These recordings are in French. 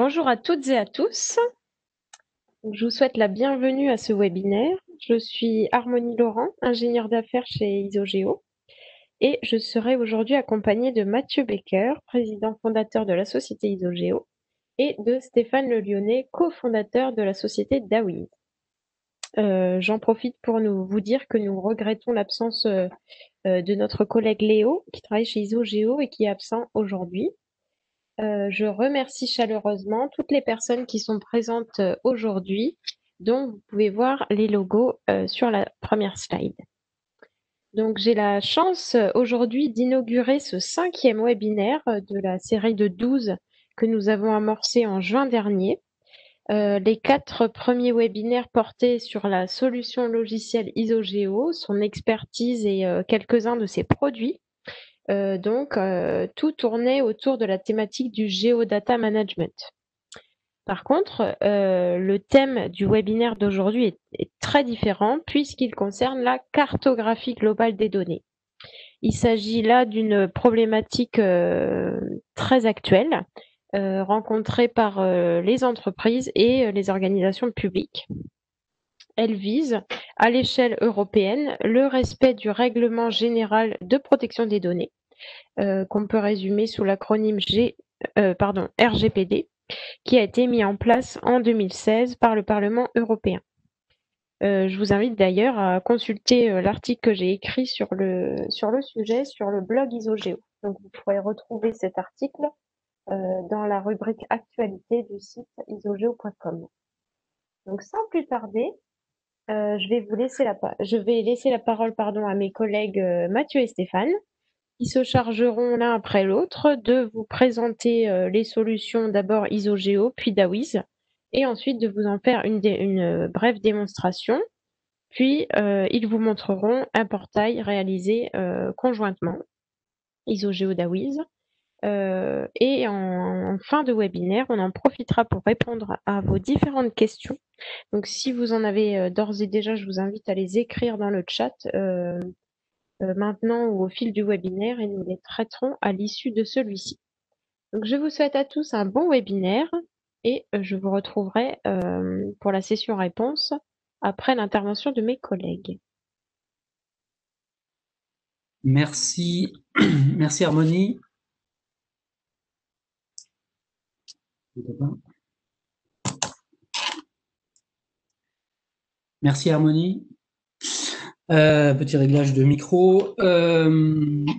Bonjour à toutes et à tous. Je vous souhaite la bienvenue à ce webinaire. Je suis Harmonie Laurent, ingénieure d'affaires chez Isogeo, et je serai aujourd'hui accompagnée de Mathieu Becker, président fondateur de la société Isogeo, et de Stéphane Le Lyonnais, cofondateur de la société Dawiz. J'en profite pour vous dire que nous regrettons l'absence de notre collègue Léo, qui travaille chez Isogeo et qui est absent aujourd'hui. Je remercie chaleureusement toutes les personnes qui sont présentes aujourd'hui, dont vous pouvez voir les logos sur la première slide. Donc j'ai la chance aujourd'hui d'inaugurer ce 5e webinaire de la série de 12 que nous avons amorcé en juin dernier. Les 4 premiers webinaires portaient sur la solution logicielle Isogeo, son expertise et quelques-uns de ses produits. Tout tournait autour de la thématique du Geodata Management. Par contre, le thème du webinaire d'aujourd'hui est très différent puisqu'il concerne la cartographie globale des données. Il s'agit là d'une problématique très actuelle rencontrée par les entreprises et les organisations publiques. Elle vise, à l'échelle européenne, le respect du règlement général de protection des données, qu'on peut résumer sous l'acronyme RGPD, qui a été mis en place en 2016 par le Parlement européen. Je vous invite d'ailleurs à consulter l'article que j'ai écrit sur le sujet sur le blog Isogeo. Donc vous pourrez retrouver cet article dans la rubrique actualité du site isogeo.com. Donc sans plus tarder, je vais laisser la parole à mes collègues Mathieu et Stéphane, qui se chargeront l'un après l'autre de vous présenter les solutions, d'abord Isogeo, puis Dawiz, et ensuite de vous en faire une brève démonstration. Puis, ils vous montreront un portail réalisé conjointement, Isogeo Dawiz. Et en fin de webinaire, on en profitera pour répondre à vos différentes questions. Donc, si vous en avez d'ores et déjà, je vous invite à les écrire dans le chat maintenant ou au fil du webinaire et nous les traiterons à l'issue de celui-ci. Donc, je vous souhaite à tous un bon webinaire et je vous retrouverai pour la session réponse après l'intervention de mes collègues. Merci, merci Harmonie. Merci Harmonie. Petit réglage de micro.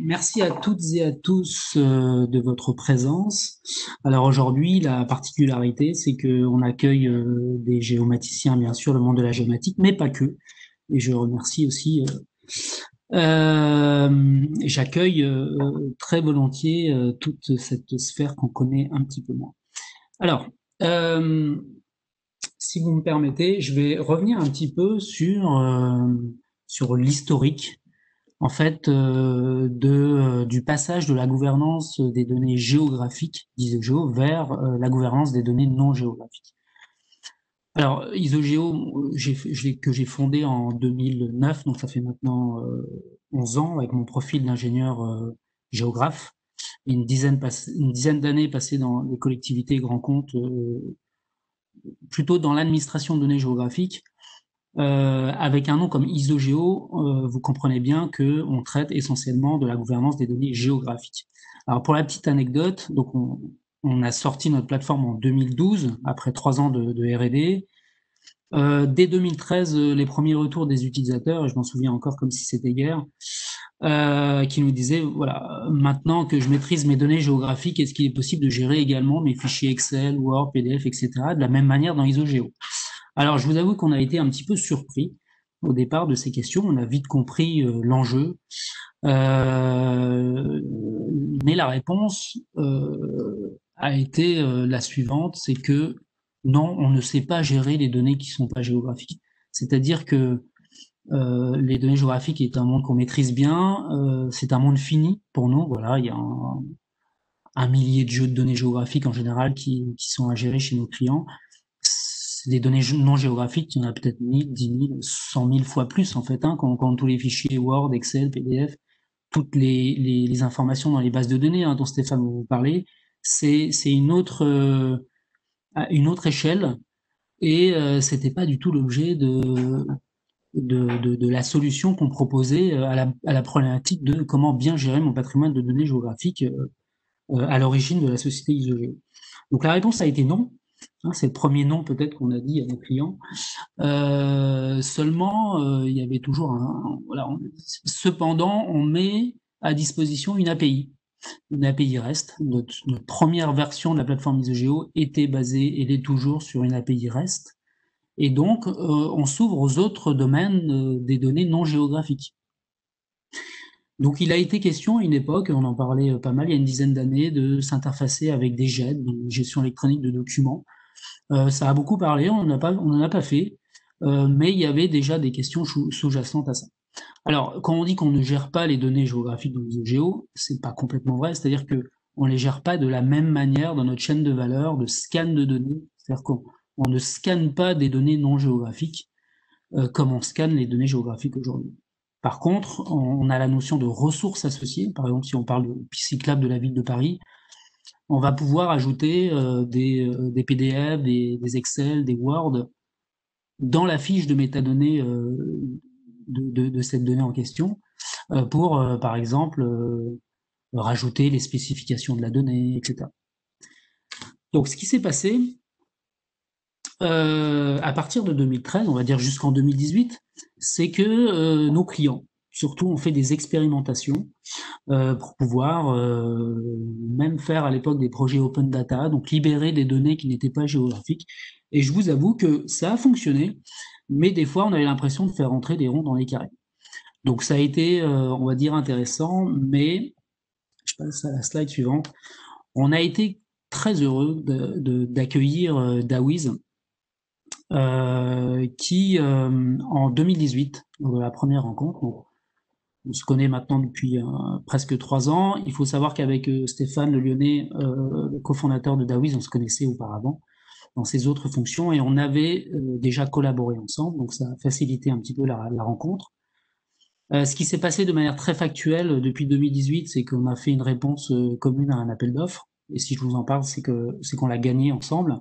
Merci à toutes et à tous de votre présence. Alors aujourd'hui, la particularité, c'est qu'on accueille des géomaticiens, bien sûr, le monde de la géomatique, mais pas que. Et je remercie aussi. J'accueille très volontiers toute cette sphère qu'on connaît un petit peu moins. Alors, si vous me permettez, je vais revenir un petit peu sur l'historique, en fait, du passage de la gouvernance des données géographiques d'Isogeo vers la gouvernance des données non géographiques. Alors, Isogeo, que j'ai fondé en 2009, donc ça fait maintenant 11 ans, avec mon profil d'ingénieur géographe, et une dizaine d'années passées dans les collectivités et grands comptes, plutôt dans l'administration de données géographiques, avec un nom comme Isogeo, vous comprenez bien qu'on traite essentiellement de la gouvernance des données géographiques. Alors pour la petite anecdote, donc on a sorti notre plateforme en 2012, après 3 ans de R&D. Dès 2013, les premiers retours des utilisateurs, et je m'en souviens encore comme si c'était hier, qui nous disaient, voilà, maintenant que je maîtrise mes données géographiques, est-ce qu'il est possible de gérer également mes fichiers Excel, Word, PDF, etc., de la même manière dans Isogeo? Alors, je vous avoue qu'on a été un petit peu surpris au départ de ces questions. On a vite compris l'enjeu. Mais la réponse a été la suivante, c'est que non, on ne sait pas gérer les données qui sont pas géographiques. C'est-à-dire que les données géographiques est un monde qu'on maîtrise bien, c'est un monde fini pour nous. Voilà, il y a un millier de jeux de données géographiques en général qui sont à gérer chez nos clients. Les données non géographiques, il y en a peut-être 1000, 10 000, 100 000 fois plus en fait, hein, quand tous les fichiers Word, Excel, PDF, toutes les informations dans les bases de données dont Stéphane vous parlait, c'est une autre à une autre échelle, et c'était pas du tout l'objet de la solution qu'on proposait à la problématique de comment bien gérer mon patrimoine de données géographiques à l'origine de la société Isogeo. Donc la réponse a été non. Hein, c'est le premier non peut-être qu'on a dit à nos clients. Seulement, il y avait toujours voilà. Cependant, on met à disposition une API. Une API REST. Notre première version de la plateforme Isogeo était basée, et l'est toujours, sur une API REST. Et donc, on s'ouvre aux autres domaines des données non géographiques. Donc, il a été question à une époque, on en parlait pas mal, il y a une dizaine d'années, de s'interfacer avec des GED, donc gestion électronique de documents. Ça a beaucoup parlé, on n'en a pas fait, mais il y avait déjà des questions sous-jacentes à ça. Alors, quand on dit qu'on ne gère pas les données géographiques dans ISOGEO, c'est pas complètement vrai, c'est-à-dire que on les gère pas de la même manière dans notre chaîne de valeur de scan de données, c'est-à-dire qu'on ne scanne pas des données non géographiques comme on scanne les données géographiques aujourd'hui. Par contre, on a la notion de ressources associées. Par exemple, si on parle de cyclable de la ville de Paris, on va pouvoir ajouter des PDF, des Excel, des Word dans la fiche de métadonnées de cette donnée en question pour, par exemple, rajouter les spécifications de la donnée, etc. Donc, ce qui s'est passé à partir de 2013, on va dire jusqu'en 2018, c'est que nos clients, surtout, ont fait des expérimentations pour pouvoir même faire à l'époque des projets open data, donc libérer des données qui n'étaient pas géographiques. Et je vous avoue que ça a fonctionné, mais des fois, on avait l'impression de faire entrer des ronds dans les carrés. Donc ça a été, on va dire, intéressant, mais je passe à la slide suivante. On a été très heureux d'accueillir Dawiz, qui, en 2018, la première rencontre, on se connaît maintenant depuis presque 3 ans. Il faut savoir qu'avec Stéphane Le Lyonnais, le cofondateur de Dawiz, on se connaissait auparavant dans ses autres fonctions et on avait déjà collaboré ensemble, donc ça a facilité un petit peu la rencontre. Ce qui s'est passé de manière très factuelle depuis 2018, c'est qu'on a fait une réponse commune à un appel d'offres. Et si je vous en parle, c'est qu'on l'a gagné ensemble.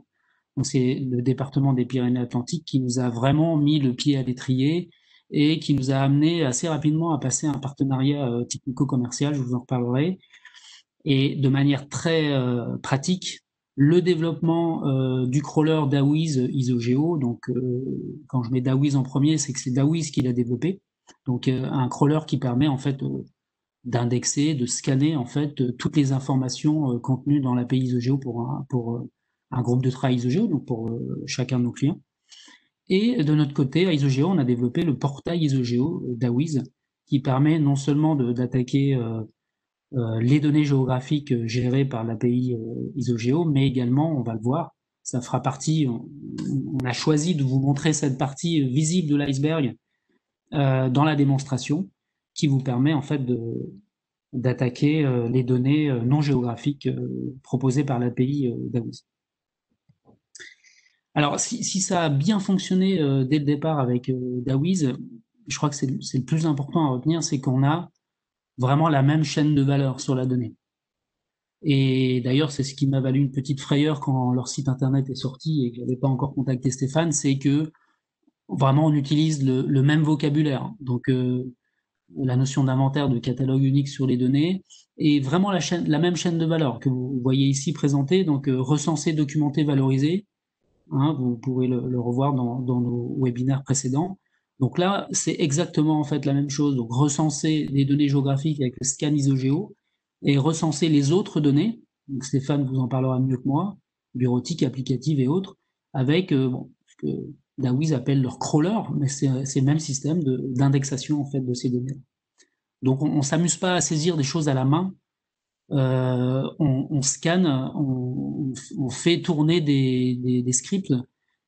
Donc c'est le département des Pyrénées-Atlantiques qui nous a vraiment mis le pied à l'étrier et qui nous a amené assez rapidement à passer un partenariat technico-commercial, je vous en reparlerai. Et de manière très pratique, le développement du crawler Dawiz Isogeo, donc quand je mets Dawiz en premier, c'est que c'est Dawiz qui l'a développé. Donc un crawler qui permet en fait d'indexer, de scanner en fait toutes les informations contenues dans l'API Isogeo pour un groupe de travail Isogeo, donc pour chacun de nos clients. Et de notre côté, à Isogeo, on a développé le portail Isogeo Dawiz, qui permet non seulement d'attaquer les données géographiques gérées par l'API Isogeo, mais également, on va le voir, ça fera partie, on a choisi de vous montrer cette partie visible de l'iceberg dans la démonstration, qui vous permet en fait d'attaquer les données non géographiques proposées par l'API Dawiz. Alors, si ça a bien fonctionné dès le départ avec Dawiz, je crois que c'est le plus important à retenir, c'est qu'on a vraiment la même chaîne de valeur sur la donnée. Et d'ailleurs, c'est ce qui m'a valu une petite frayeur quand leur site internet est sorti et que j'avais pas encore contacté Stéphane, c'est que vraiment on utilise le même vocabulaire. Donc la notion d'inventaire, de catalogue unique sur les données, et vraiment la même chaîne de valeur que vous voyez ici présentée, donc recenser, documenter, valoriser. Hein, vous pourrez le revoir dans nos webinaires précédents. Donc là, c'est exactement en fait la même chose. Donc recenser les données géographiques avec le scan ISOGEO et recenser les autres données. Donc Stéphane vous en parlera mieux que moi, bureautique, applicative et autres, avec ce que Dawiz appelle leur crawler, mais c'est le même système d'indexation en fait de ces données. Donc on s'amuse pas à saisir des choses à la main. On scanne, on fait tourner des scripts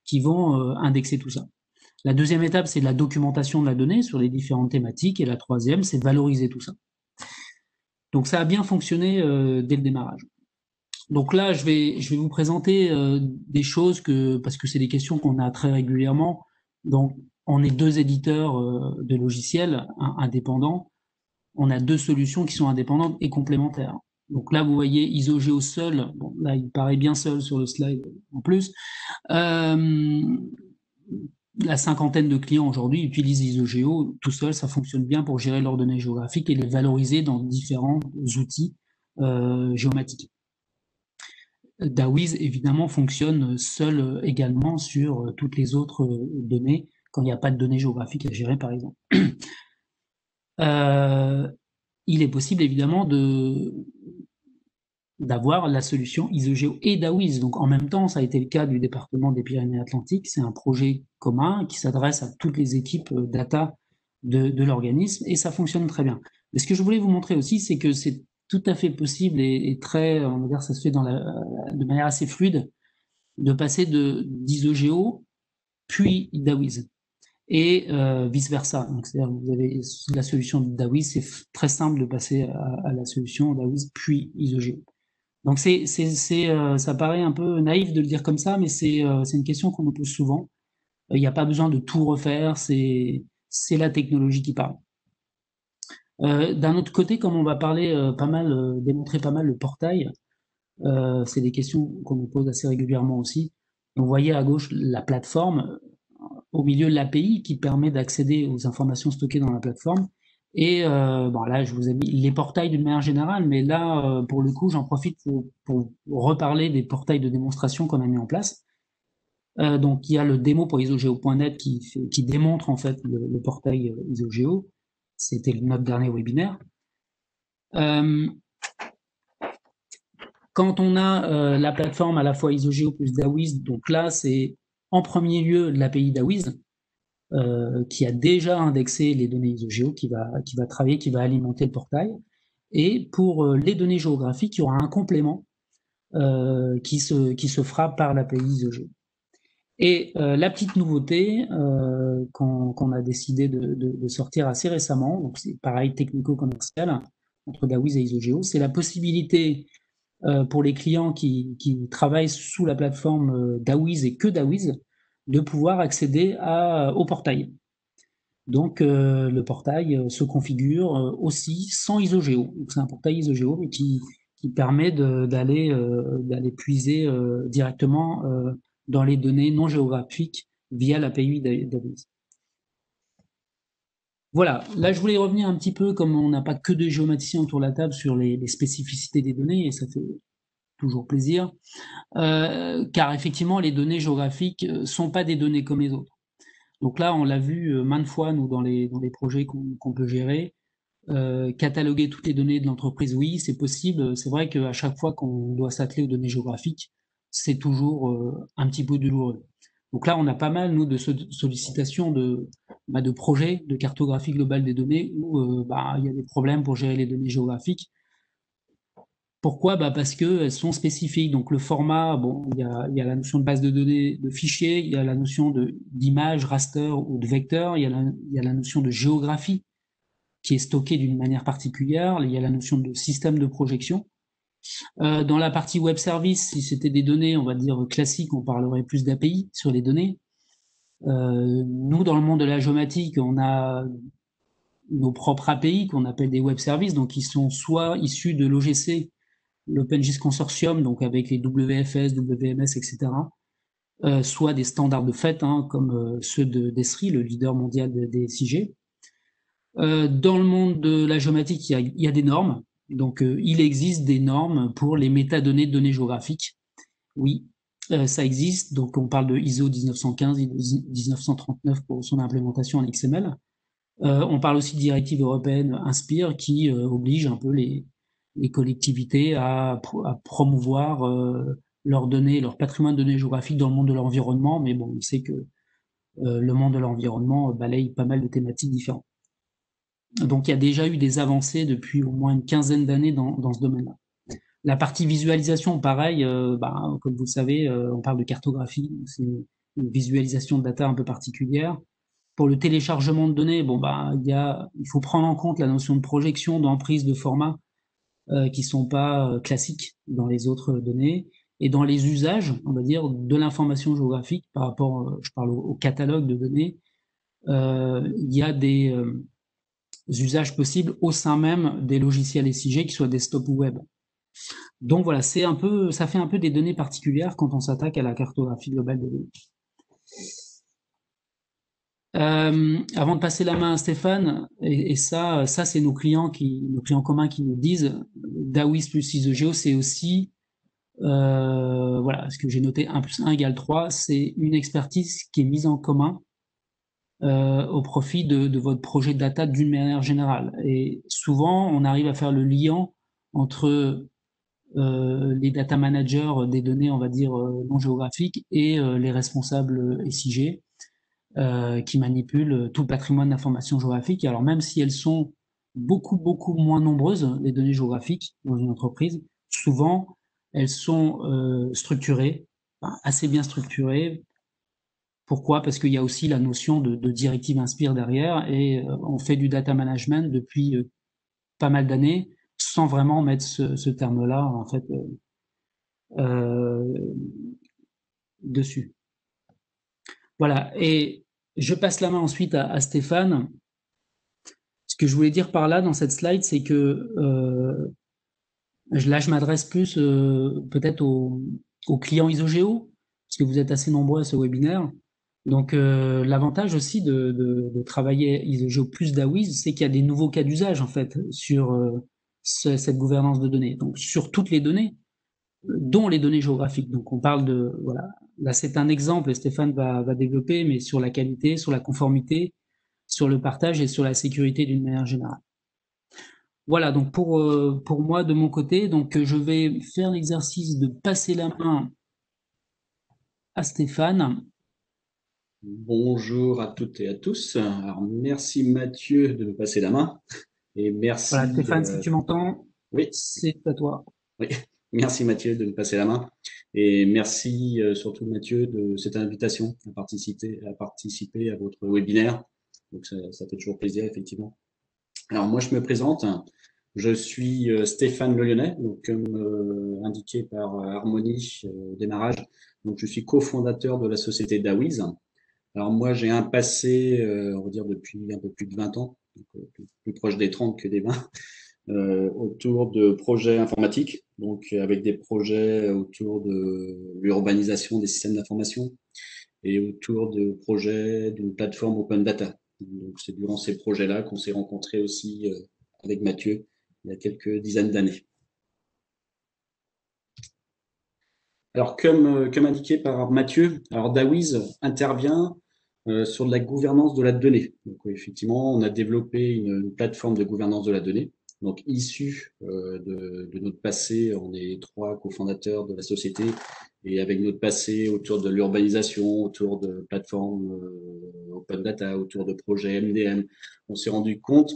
qui vont indexer tout ça. La deuxième étape, c'est la documentation de la donnée sur les différentes thématiques, et la troisième, c'est de valoriser tout ça. Donc ça a bien fonctionné dès le démarrage. Donc là, je vais vous présenter des choses parce que c'est des questions qu'on a très régulièrement. Donc on est deux éditeurs de logiciels indépendants. On a deux solutions qui sont indépendantes et complémentaires. Donc là, vous voyez ISOGEO seul. Bon, là, il paraît bien seul sur le slide en plus. La cinquantaine de clients aujourd'hui utilisent ISOGEO tout seul. Ça fonctionne bien pour gérer leurs données géographiques et les valoriser dans différents outils géomatiques. DAWIS, évidemment, fonctionne seul également sur toutes les autres données, quand il n'y a pas de données géographiques à gérer, par exemple. Il est possible, évidemment, d'avoir la solution ISOGEO et DAWIS. Donc, en même temps, ça a été le cas du département des Pyrénées-Atlantiques. C'est un projet commun qui s'adresse à toutes les équipes data de l'organisme, et ça fonctionne très bien. Mais ce que je voulais vous montrer aussi, c'est que c'est tout à fait possible et très, on va dire, ça se fait de manière assez fluide, de passer d'ISOGEO puis DAWIS et vice-versa. Donc, c'est-à-dire que vous avez la solution de DAWIS, c'est très simple de passer à la solution DAWIS puis ISOGEO. Donc ça paraît un peu naïf de le dire comme ça, mais c'est une question qu'on nous pose souvent. Il n'y a pas besoin de tout refaire, c'est la technologie qui parle. D'un autre côté, comme on va parler pas mal, démontrer pas mal le portail, c'est des questions qu'on nous pose assez régulièrement aussi. Donc, vous voyez à gauche la plateforme, au milieu de l'API qui permet d'accéder aux informations stockées dans la plateforme. Et bon, là, je vous ai mis les portails d'une manière générale, mais là, pour le coup, j'en profite pour reparler des portails de démonstration qu'on a mis en place. Donc, il y a le démo pour isogeo.net qui démontre en fait le portail ISOGEO. C'était notre dernier webinaire. Quand on a la plateforme à la fois ISOGEO plus DAWIS, donc là, c'est en premier lieu l'API DAWIS, qui a déjà indexé les données ISOGEO, qui va travailler, qui va alimenter le portail. Et pour les données géographiques, il y aura un complément qui se fera par l'API ISOGEO. Et la petite nouveauté qu'on a décidé de sortir assez récemment, donc c'est pareil technico-commercial entre DAWIS et ISOGEO, c'est la possibilité pour les clients qui travaillent sous la plateforme DAWIS et que DAWIS de pouvoir accéder au portail. Donc le portail se configure aussi sans ISOGEO. C'est un portail ISOGEO qui permet d'aller puiser directement dans les données non géographiques via l'API DAWIS. Voilà, là je voulais revenir un petit peu, comme on n'a pas que de géomaticiens autour de la table, sur les spécificités des données, et ça fait toujours plaisir, car effectivement les données géographiques sont pas des données comme les autres. Donc là, on l'a vu maintes fois, nous, dans les projets qu'on peut gérer. Cataloguer toutes les données de l'entreprise, oui, c'est possible. C'est vrai qu'à chaque fois qu'on doit s'atteler aux données géographiques, c'est toujours un petit peu douloureux. Donc là, on a pas mal, nous, de sollicitations de projets de cartographie globale des données où il y a des problèmes pour gérer les données géographiques. Pourquoi? Parce qu'elles sont spécifiques. Donc le format, bon, il y a la notion de base de données de fichiers, il y a la notion d'image, raster ou de vecteur, il y a la notion de géographie qui est stockée d'une manière particulière, il y a la notion de système de projection. Dans la partie web service, si c'était des données, on va dire classiques, on parlerait plus d'API sur les données. Nous, dans le monde de la géomatique, on a nos propres API qu'on appelle des web services, donc qui sont soit issus de l'OGC, l'OpenGIS Consortium, donc avec les WFS, WMS, etc., soit des standards de fait, comme ceux d'ESRI, le leader mondial des SIG. Dans le monde de la géomatique, il y a des normes. Donc, il existe des normes pour les métadonnées de données géographiques. Oui, ça existe. Donc, on parle de ISO 1915, ISO 1939 pour son implémentation en XML. On parle aussi de directive européenne Inspire qui oblige un peu les collectivités à promouvoir leurs données, leur patrimoine de données géographiques dans le monde de l'environnement. Mais bon, on sait que le monde de l'environnement balaye pas mal de thématiques différentes. Donc il y a déjà eu des avancées depuis au moins une quinzaine d'années dans ce domaine-là. La partie visualisation, pareil, comme vous le savez, on parle de cartographie, c'est une visualisation de data un peu particulière. Pour le téléchargement de données, il faut prendre en compte la notion de projection, d'emprise, de format, qui sont pas classiques dans les autres données. Et dans les usages, on va dire, de l'information géographique par rapport, je parle au catalogue de données, il y a des usages possibles au sein même des logiciels SIG, qu'ils soient desktop ou web. Donc voilà, ça fait un peu des données particulières quand on s'attaque à la cartographie globale des données. Avant de passer la main à Stéphane, et ça c'est nos clients communs qui nous disent, DAWIS plus ISOGEO, c'est aussi, voilà, ce que j'ai noté 1 plus 1 égale 3, c'est une expertise qui est mise en commun au profit de votre projet de data d'une manière générale. Et souvent, on arrive à faire le lien entre les data managers des données, on va dire, non géographiques et les responsables SIG qui manipulent tout le patrimoine d'informations géographiques. Alors même si elles sont beaucoup moins nombreuses, les données géographiques dans une entreprise, souvent elles sont structurées, enfin, assez bien structurées. Pourquoi? Parce qu'il y a aussi la notion de directive inspire derrière et on fait du data management depuis pas mal d'années sans vraiment mettre ce terme-là en fait euh, dessus. Voilà. Et je passe la main ensuite à Stéphane. Ce que je voulais dire par là dans cette slide, c'est que là, je m'adresse plus peut-être aux clients Isogeo, parce que vous êtes assez nombreux à ce webinaire. Donc, l'avantage aussi de travailler Isogeo plus DAWIS, c'est qu'il y a des nouveaux cas d'usage en fait sur cette gouvernance de données. Donc, sur toutes les données, dont les données géographiques. Donc, on parle de voilà. Là, c'est un exemple, et Stéphane va développer, mais sur la qualité, sur la conformité, sur le partage et sur la sécurité d'une manière générale. Voilà, donc pour moi, de mon côté, donc je vais faire l'exercice de passer la main à Stéphane. Bonjour à toutes et à tous. Alors, merci Mathieu de me passer la main et Voilà, merci, Stéphane, si tu m'entends, oui, c'est à toi. oui, merci Mathieu de me passer la main et merci surtout Mathieu de cette invitation à participer à votre webinaire. Donc ça fait toujours plaisir effectivement. Alors moi je me présente. Je suis Stéphane Le Lyonnais, donc comme indiqué par Harmonie au démarrage. Donc je suis cofondateur de la société DAWIS. Alors moi, j'ai un passé, on va dire depuis un peu plus de 20 ans, donc, plus proche des 30 que des 20, autour de projets informatiques, donc avec des projets autour de l'urbanisation des systèmes d'information et autour de projets d'une plateforme open data. Donc c'est durant ces projets-là qu'on s'est rencontrés aussi avec Mathieu il y a quelques dizaines d'années. Alors comme indiqué par Mathieu, alors DAWIS intervient sur de la gouvernance de la donnée. Donc, effectivement, on a développé une plateforme de gouvernance de la donnée. Donc, issue de notre passé, on est 3 cofondateurs de la société et avec notre passé autour de l'urbanisation, autour de plateformes open data, autour de projets MDM, on s'est rendu compte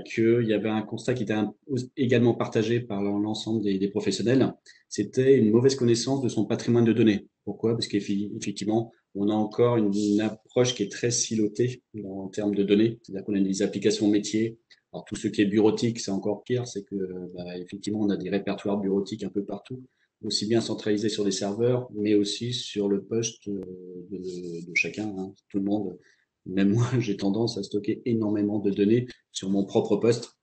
qu'il y avait un constat qui était également partagé par l'ensemble des professionnels. C'était une mauvaise connaissance de son patrimoine de données. Pourquoi? Parce qu'effectivement, on a encore une approche qui est très silotée en termes de données. C'est-à-dire qu'on a des applications métiers. Alors, tout ce qui est bureautique, c'est encore pire. C'est que, effectivement, on a des répertoires bureautiques un peu partout, aussi bien centralisés sur des serveurs, mais aussi sur le poste de chacun, hein. Tout le monde, même moi, j'ai tendance à stocker énormément de données sur mon propre poste.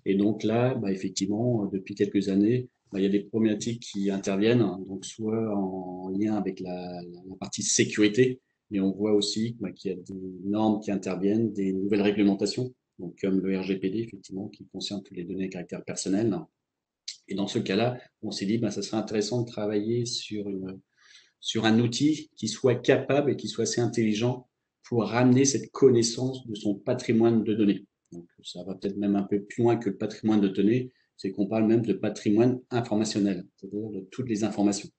Et donc là, effectivement, depuis quelques années, il y a des problématiques qui interviennent, donc soit en lien avec la partie sécurité, mais on voit aussi qu'il y a des normes qui interviennent, des nouvelles réglementations, donc comme le RGPD, effectivement, qui concerne toutes les données à caractère personnel. Et dans ce cas-là, on s'est dit, ça serait intéressant de travailler sur un outil qui soit capable et qui soit assez intelligent pour ramener cette connaissance de son patrimoine de données. Donc, ça va peut-être même un peu plus loin que le patrimoine de données, c'est qu'on parle même de patrimoine informationnel, c'est-à-dire de toutes les informations.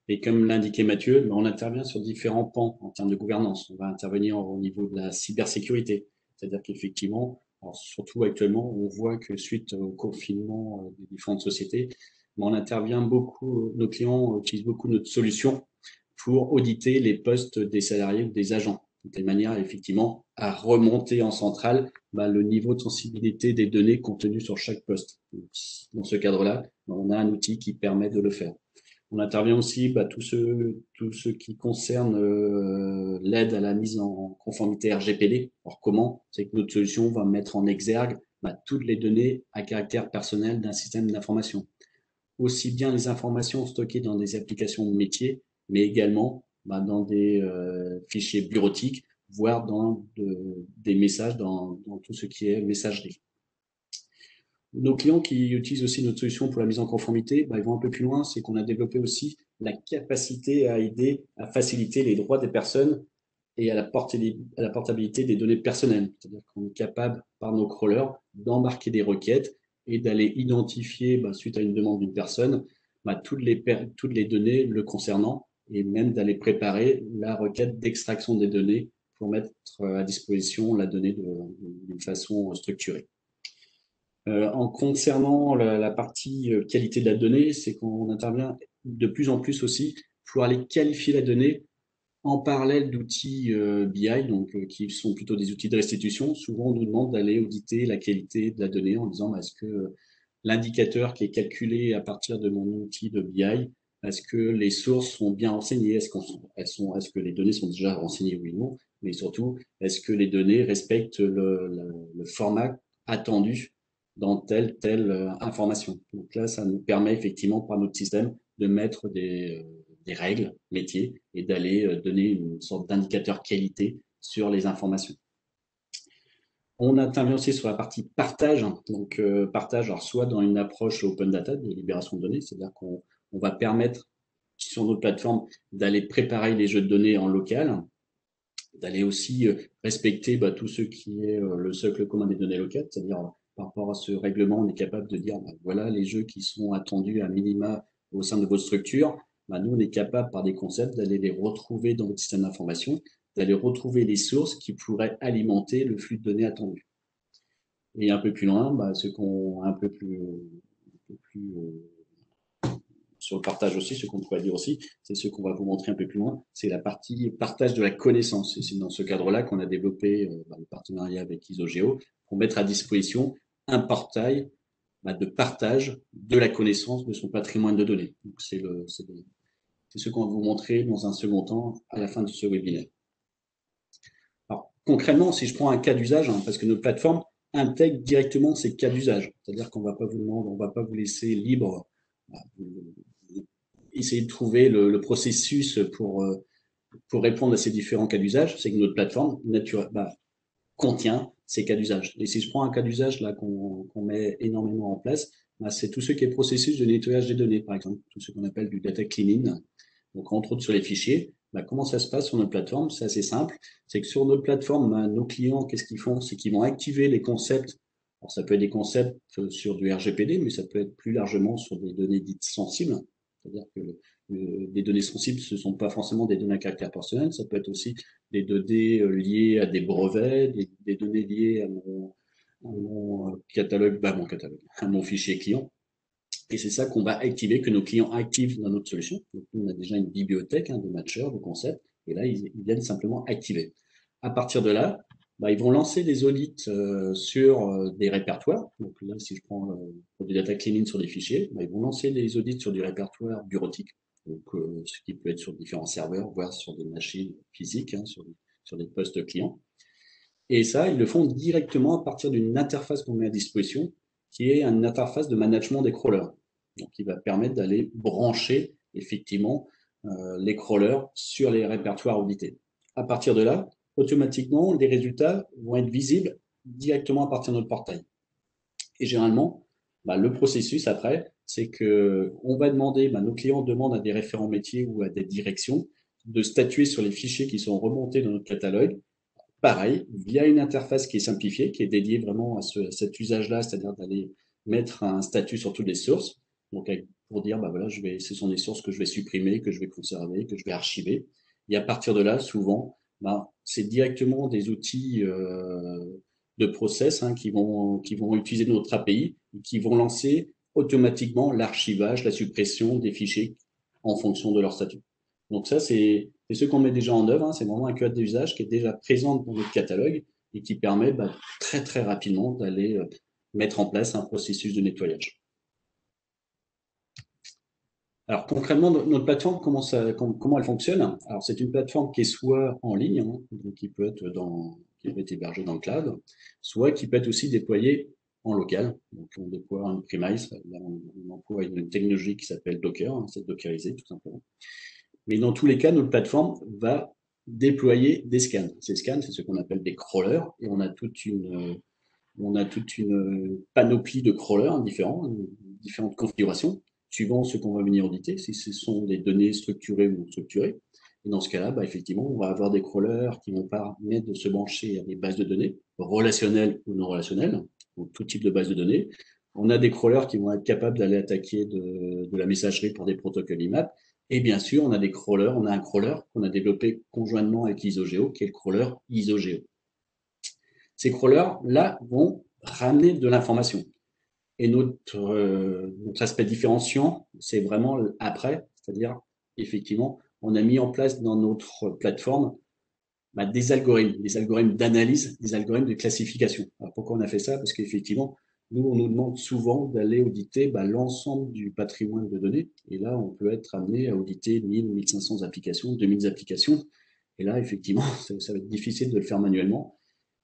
Et comme l'indiquait Mathieu, on intervient sur différents pans en termes de gouvernance. On va intervenir au niveau de la cybersécurité, c'est-à-dire qu'effectivement, surtout actuellement, on voit que suite au confinement des différentes sociétés, on intervient beaucoup, nos clients utilisent beaucoup notre solution pour auditer les postes des salariés ou des agents, de telle manière effectivement à remonter en centrale le niveau de sensibilité des données contenues sur chaque poste. Dans ce cadre-là, on a un outil qui permet de le faire. On intervient aussi tout ce qui concerne l'aide à la mise en conformité RGPD. Alors comment? C'est que notre solution va mettre en exergue toutes les données à caractère personnel d'un système d'information. aussi bien les informations stockées dans des applications métiers, mais également dans des fichiers bureautiques, voire dans des messages, dans tout ce qui est messagerie. Nos clients qui utilisent aussi notre solution pour la mise en conformité, ils vont un peu plus loin, c'est qu'on a développé aussi la capacité à aider, à faciliter les droits des personnes et à la portabilité des données personnelles. C'est-à-dire qu'on est capable, par nos crawlers, d'embarquer des requêtes et d'aller identifier, suite à une demande d'une personne, toutes les données le concernant et même d'aller préparer la requête d'extraction des données pour mettre à disposition la donnée d'une façon structurée. En concernant la partie qualité de la donnée, c'est qu'on intervient de plus en plus aussi pour aller qualifier la donnée en parallèle d'outils BI, donc qui sont plutôt des outils de restitution. Souvent, on nous demande d'aller auditer la qualité de la donnée en disant est-ce que l'indicateur qui est calculé à partir de mon outil de BI, est-ce que les sources sont bien renseignées, est-ce que les données sont déjà renseignées, oui ou non, mais surtout, est-ce que les données respectent le format attendu dans telle information. Donc là, ça nous permet effectivement par notre système de mettre des règles métiers et d'aller donner une sorte d'indicateur qualité sur les informations. On intervient aussi sur la partie partage, donc partage, alors soit dans une approche open data de libération de données, c'est-à-dire qu'on va permettre sur notre plateforme d'aller préparer les jeux de données en local, d'aller aussi respecter tout ce qui est le socle commun des données locales, c'est-à-dire par rapport à ce règlement, on est capable de dire voilà les jeux qui sont attendus à minima au sein de votre structure. Nous, on est capable par des concepts d'aller les retrouver dans votre système d'information, d'aller retrouver les sources qui pourraient alimenter le flux de données attendu. Et un peu plus loin, ce qu'on un peu plus sur le partage aussi, ce qu'on pourrait dire aussi, c'est ce qu'on va vous montrer un peu plus loin, c'est la partie partage de la connaissance. Et c'est dans ce cadre-là qu'on a développé le partenariat avec Isogeo pour mettre à disposition un portail de partage de la connaissance de son patrimoine de données. Donc c'est ce qu'on va vous montrer dans un second temps à la fin de ce webinaire. Alors, concrètement, si je prends un cas d'usage, parce que notre plateforme intègre directement ces cas d'usage, c'est-à-dire qu'on va pas vous demander, on va pas vous laisser libre, essayer de trouver le processus pour répondre à ces différents cas d'usage, c'est que notre plateforme contient ces cas d'usage. Et si je prends un cas d'usage là qu'on met énormément en place, c'est tout ce qui est processus de nettoyage des données, par exemple, tout ce qu'on appelle du data cleaning. Donc, entre autres sur les fichiers, comment ça se passe sur notre plateforme? C'est assez simple. C'est que sur notre plateforme, nos clients, qu'est-ce qu'ils font? C'est qu'ils vont activer les concepts. Alors, ça peut être des concepts sur du RGPD, mais ça peut être plus largement sur des données dites sensibles. C'est-à-dire que les données sensibles, ce ne sont pas forcément des données à caractère personnel, ça peut être aussi des données liées à des brevets, des données liées à mon catalogue, à mon fichier client. Et c'est ça qu'on va activer, que nos clients activent dans notre solution. Donc, on a déjà une bibliothèque de matchers, de concepts, et là, ils viennent simplement activer. À partir de là, ils vont lancer des audits sur des répertoires. Donc là, si je prends pour du data cleaning sur des fichiers, ils vont lancer des audits sur du répertoire bureautique, donc, ce qui peut être sur différents serveurs, voire sur des machines physiques, sur des postes clients. Et ça, ils le font directement à partir d'une interface qu'on met à disposition, qui est une interface de management des crawlers. Donc, qui va permettre d'aller brancher effectivement les crawlers sur les répertoires audités. À partir de là, automatiquement, les résultats vont être visibles directement à partir de notre portail. Et généralement, le processus après, c'est que on va demander, nos clients demandent à des référents métiers ou à des directions de statuer sur les fichiers qui sont remontés dans notre catalogue. Pareil, via une interface qui est simplifiée, qui est dédiée vraiment à cet usage-là, c'est-à-dire d'aller mettre un statut sur toutes les sources. Donc, pour dire, voilà, ce sont des sources que je vais supprimer, que je vais conserver, que je vais archiver. Et à partir de là, souvent, c'est directement des outils de process qui vont utiliser notre API et qui vont lancer automatiquement l'archivage, la suppression des fichiers en fonction de leur statut. Donc ça, c'est ce qu'on met déjà en œuvre. C'est vraiment un cas d'usage qui est déjà présent dans notre catalogue et qui permet très très rapidement d'aller mettre en place un processus de nettoyage. Alors concrètement, notre plateforme, comment elle fonctionne? Alors c'est une plateforme qui est soit en ligne, donc qui peut être hébergée dans le cloud, soit qui peut être aussi déployée en local. Donc, on déploie un premise. Là, on emploie une technologie qui s'appelle Docker, hein, c'est dockerisé tout simplement. Mais dans tous les cas, notre plateforme va déployer des scans. Ces scans, c'est ce qu'on appelle des crawlers, et on a toute une panoplie de crawlers différents, différentes configurations, suivant ce qu'on va venir auditer, si ce sont des données structurées ou non structurées. Et dans ce cas-là, bah, effectivement, on va avoir des crawlers qui vont permettre de se brancher à des bases de données, relationnelles ou non relationnelles, ou tout type de base de données. On a des crawlers qui vont être capables d'aller attaquer de la messagerie pour des protocoles IMAP. Et bien sûr, on a des crawlers, on a un crawler qu'on a développé conjointement avec ISOGEO, qui est le crawler ISOGEO. Ces crawlers-là vont ramener de l'information. Et notre aspect différenciant, c'est vraiment après, c'est-à-dire, effectivement, on a mis en place dans notre plateforme des algorithmes d'analyse, des algorithmes de classification. Alors, pourquoi on a fait ça? Parce qu'effectivement, nous, on nous demande souvent d'aller auditer l'ensemble du patrimoine de données. Et là, on peut être amené à auditer 1000, 1500 applications, 2000 applications. Et là, effectivement, ça va être difficile de le faire manuellement.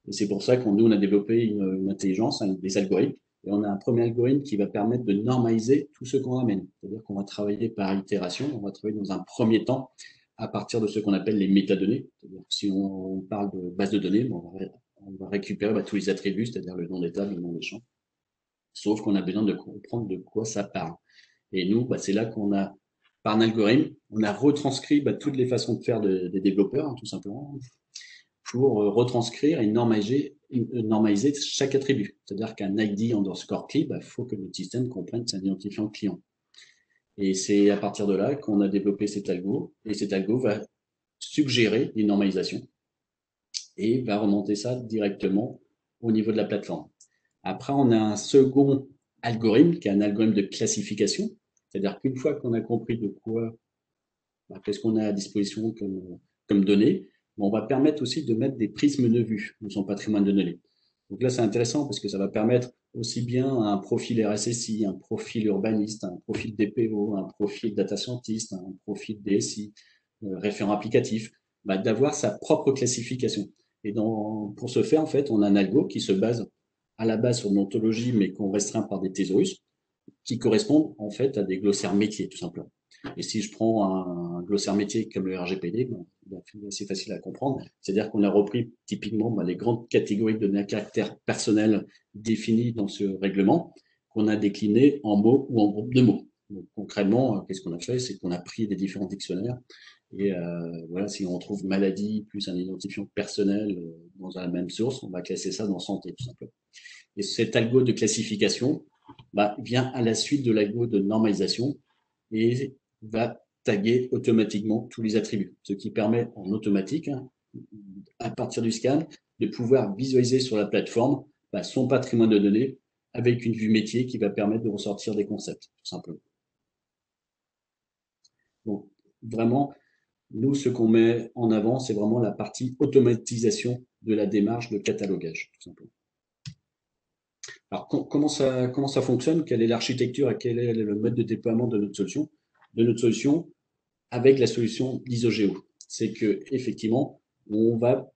Et c'est pour ça qu'on nous, on a développé une intelligence, des algorithmes. Et on a un premier algorithme qui va permettre de normaliser tout ce qu'on ramène. C'est-à-dire qu'on va travailler par itération. On va travailler dans un premier temps à partir de ce qu'on appelle les métadonnées. C'est-à-dire que si on parle de base de données, on va récupérer tous les attributs, c'est-à-dire le nom des tables, le nom des champs. Sauf qu'on a besoin de comprendre de quoi ça parle. Et nous, c'est là qu'on a, par un algorithme, on a retranscrit toutes les façons de faire des développeurs, hein, tout simplement, pour retranscrire et normaliser chaque attribut. C'est-à-dire qu'un ID underscore clip, il faut que notre système comprenne que c'est un identifiant client. Et c'est à partir de là qu'on a développé cet algo, et cet algo va suggérer une normalisation et va remonter ça directement au niveau de la plateforme. Après, on a un second algorithme qui est un algorithme de classification, c'est-à-dire qu'une fois qu'on a compris de quoi, qu'est-ce qu'on a à disposition comme données, on va permettre aussi de mettre des prismes de vue dans son patrimoine de données. Donc là, c'est intéressant parce que ça va permettre aussi bien un profil RSSI, un profil urbaniste, un profil DPO, un profil data scientist, un profil DSI, référent applicatif, d'avoir sa propre classification. Et pour ce faire, en fait, on a un algo qui se base à la base sur une ontologie, mais qu'on restreint par des thésaurus, qui correspondent en fait à des glossaires métiers, tout simplement. Et si je prends un glossaire métier comme le RGPD, c'est facile à comprendre. C'est-à-dire qu'on a repris typiquement les grandes catégories de données à caractère personnel définies dans ce règlement, qu'on a déclinées en mots ou en groupes de mots. Donc, concrètement, qu'est-ce qu'on a fait? C'est qu'on a pris des différents dictionnaires et voilà, si on trouve maladie plus un identifiant personnel dans la même source, on va classer ça dans santé, tout simplement. Et cet algo de classification vient à la suite de l'algo de normalisation et va taguer automatiquement tous les attributs, ce qui permet en automatique, à partir du scan, de pouvoir visualiser sur la plateforme son patrimoine de données avec une vue métier qui va permettre de ressortir des concepts, tout simplement. Donc, vraiment, nous, ce qu'on met en avant, c'est vraiment la partie automatisation de la démarche de catalogage, tout simplement. Alors, comment ça fonctionne? Quelle est l'architecture et quel est le mode de déploiement de notre solution? De notre solution avec la solution d'ISOGEO. C'est que effectivement, on va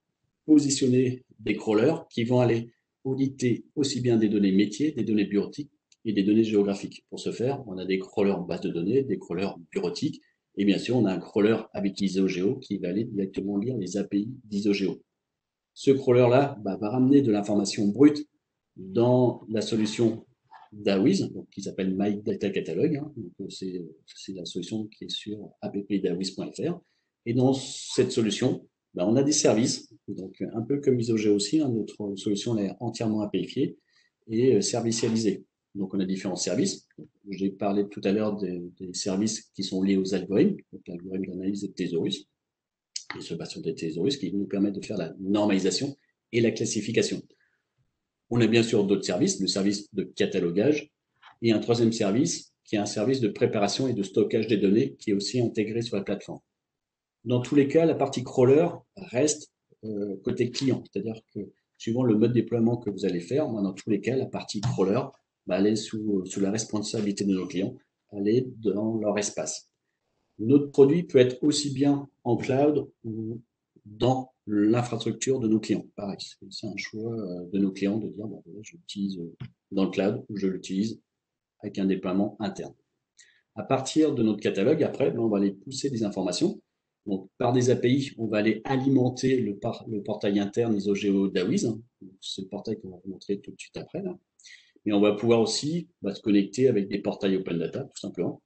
positionner des crawlers qui vont aller auditer aussi bien des données métiers, des données bureautiques et des données géographiques. Pour ce faire, on a des crawlers base de données, des crawlers bureautiques, et bien sûr, on a un crawler avec ISOGEO qui va aller directement lire les API d'ISOGEO. Ce crawler-là va ramener de l'information brute dans la solution DAWIS, qui s'appelle My Data Catalog. C'est la solution qui est sur appdawiz.fr. Et dans cette solution, on a des services, donc un peu comme ISOGEO aussi, notre solution est entièrement APIfiée et servicialisée. Donc on a différents services. J'ai parlé tout à l'heure des services qui sont liés aux algorithmes, donc l'algorithme d'analyse de thésaurus, et se base sur des thésaurus qui nous permettent de faire la normalisation et la classification. On a bien sûr d'autres services, le service de catalogage, et un troisième service qui est un service de préparation et de stockage des données qui est aussi intégré sur la plateforme. Dans tous les cas, la partie crawler reste côté client, c'est-à-dire que suivant le mode de déploiement que vous allez faire, dans tous les cas, la partie crawler, elle est sous la responsabilité de nos clients, elle est dans leur espace. Notre produit peut être aussi bien en cloud ou dans l'infrastructure de nos clients. Pareil, c'est un choix de nos clients de dire, bon, voilà, je l'utilise dans le cloud ou je l'utilise avec un déploiement interne. À partir de notre catalogue, après, on va aller pousser des informations. Donc, par des API, on va aller alimenter le portail interne ISO-Geo d'Awiz. C'est le portail qu'on va vous montrer tout de suite après. Là. Et on va pouvoir aussi se connecter avec des portails Open Data, tout simplement.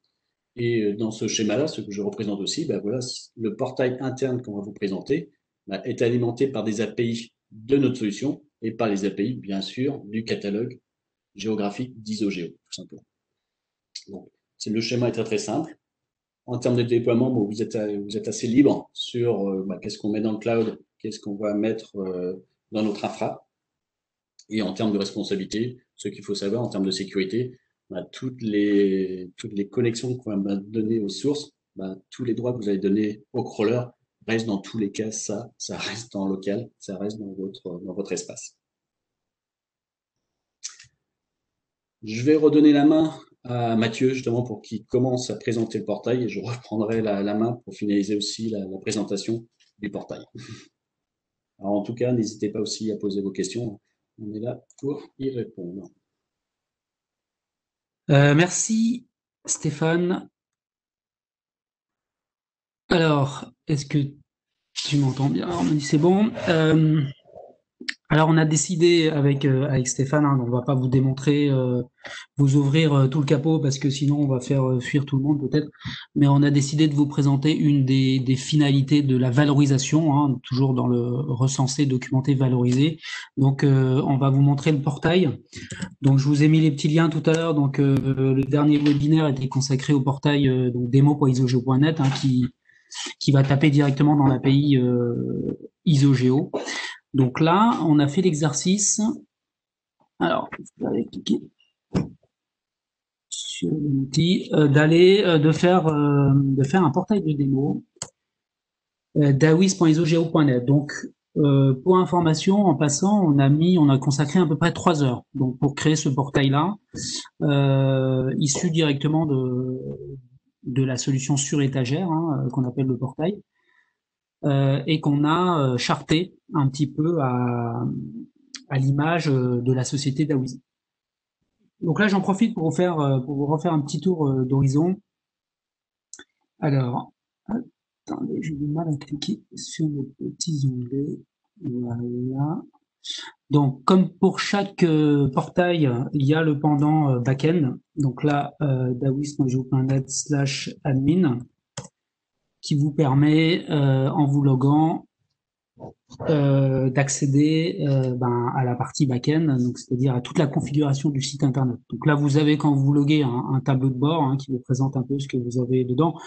Et dans ce schéma-là, ce que je représente aussi, voilà, le portail interne qu'on va vous présenter est alimenté par des API de notre solution et par les API, bien sûr, du catalogue géographique d'ISO-Geo, tout simplement. Donc, le schéma est très très simple. En termes de déploiement, vous êtes assez libre sur qu'est-ce qu'on met dans le cloud, qu'est-ce qu'on va mettre dans notre infra. Et en termes de responsabilité, ce qu'il faut savoir en termes de sécurité, toutes les connexions qu'on va donner aux sources, tous les droits que vous allez donner au crawler restent dans tous les cas, ça reste en local, ça reste dans votre espace. Je vais redonner la main à Mathieu, justement, pour qu'il commence à présenter le portail et je reprendrai la main pour finaliser aussi la présentation du portail. Alors, en tout cas, n'hésitez pas aussi à poser vos questions. On est là pour y répondre. Merci Stéphane. Alors, est-ce que tu m'entends bien? On me dit c'est bon. Alors, on a décidé avec Stéphane, on ne va pas vous démontrer, vous ouvrir tout le capot parce que sinon on va faire fuir tout le monde peut-être. Mais on a décidé de vous présenter une des finalités de la valorisation, toujours dans le recensé, documenté, valorisé. Donc, on va vous montrer le portail. Donc, je vous ai mis les petits liens tout à l'heure. Donc, le dernier webinaire était consacré au portail demo.isogeo.net qui va taper directement dans l'API ISO-Geo. Donc là, on a fait l'exercice. Alors, vous allez cliquer sur l'outil de faire un portail de démo dawiz.isogeo.net. Donc, pour information, en passant, on a consacré à peu près 3 heures. Donc, pour créer ce portail-là, issu directement de la solution sur étagère qu'on appelle le portail. Et qu'on a charté un petit peu à l'image de la société Dawiz. Donc là, j'en profite pour vous refaire un petit tour d'horizon. Alors, attendez, j'ai du mal à cliquer sur les petits onglets. Voilà. Donc, comme pour chaque portail, il y a le pendant backend. Donc là, dawiz.jo.net/admin qui vous permet, en vous loguant, d'accéder à la partie back-end, donc c'est-à-dire à toute la configuration du site internet. Donc là, vous avez, quand vous loguez, un tableau de bord qui vous présente un peu ce que vous avez dedans.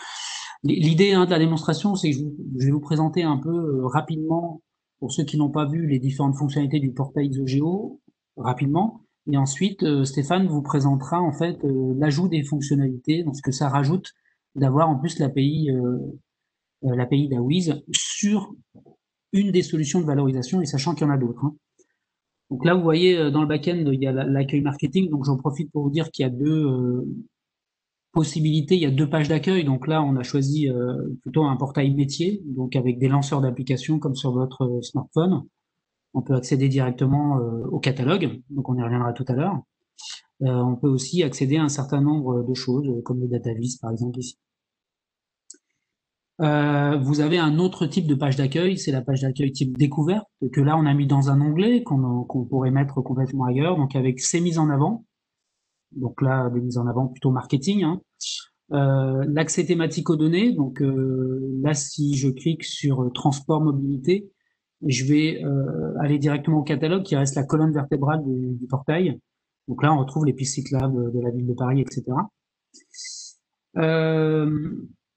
L'idée de la démonstration, c'est que je vais vous présenter un peu rapidement, pour ceux qui n'ont pas vu, les différentes fonctionnalités du portail ISO-Geo, rapidement. Et ensuite, Stéphane vous présentera en fait l'ajout des fonctionnalités, donc ce que ça rajoute d'avoir en plus l'API Dawiz sur une des solutions de valorisation, et sachant qu'il y en a d'autres. Donc là, vous voyez, dans le back-end, il y a l'accueil marketing. Donc j'en profite pour vous dire qu'il y a 2 possibilités. Il y a 2 pages d'accueil. Donc là, on a choisi plutôt un portail métier, donc avec des lanceurs d'applications comme sur votre smartphone. On peut accéder directement au catalogue. Donc on y reviendra tout à l'heure. On peut aussi accéder à un certain nombre de choses, comme le datavis, par exemple, ici. Vous avez un autre type de page d'accueil, c'est la page d'accueil type découverte, que là on a mis dans un onglet qu'on pourrait mettre complètement ailleurs, donc avec ces mises en avant. Donc là, des mises en avant plutôt marketing. L'accès thématique aux données, donc là si je clique sur transport mobilité, je vais aller directement au catalogue qui reste la colonne vertébrale du portail. Donc là on retrouve les pistes cyclables de la ville de Paris, etc.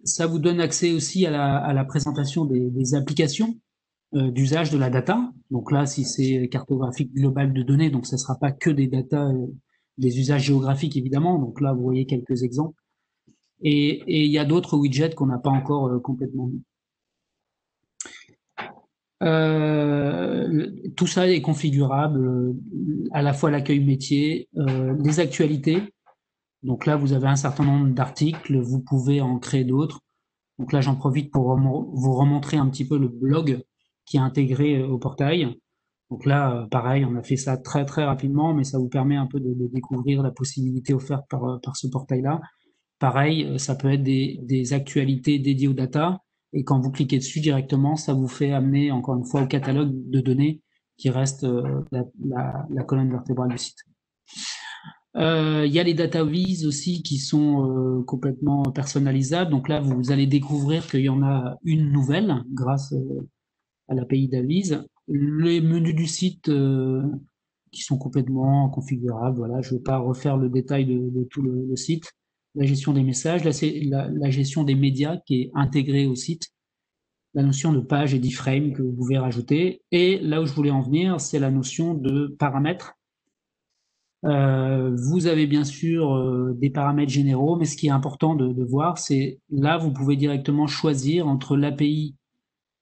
Ça vous donne accès aussi à la présentation des applications d'usage de la data. Donc là, si c'est cartographique globale de données, donc ça ne sera pas que des data, des usages géographiques évidemment. Donc là, vous voyez quelques exemples. Et il y a d'autres widgets qu'on n'a pas encore complètement mis. Tout ça est configurable, à la fois l'accueil métier, les actualités. Donc là, vous avez un certain nombre d'articles, vous pouvez en créer d'autres. Donc là, j'en profite pour vous remontrer un petit peu le blog qui est intégré au portail. Donc là, pareil, on a fait ça très très rapidement, mais ça vous permet un peu de découvrir la possibilité offerte par ce portail-là. Pareil, ça peut être des actualités dédiées aux data, et quand vous cliquez dessus directement, ça vous fait amener encore une fois au catalogue de données qui reste la colonne vertébrale du site. Il y a les data viz aussi qui sont complètement personnalisables. Donc là, vous allez découvrir qu'il y en a une nouvelle grâce à l'API d'Aviz. Les menus du site qui sont complètement configurables. Voilà, je ne vais pas refaire le détail de tout le site. La gestion des messages, la gestion des médias qui est intégrée au site, la notion de page et d'iframe que vous pouvez rajouter. Et là où je voulais en venir, c'est la notion de paramètres. Vous avez bien sûr des paramètres généraux, mais ce qui est important de voir, c'est là, vous pouvez directement choisir entre l'API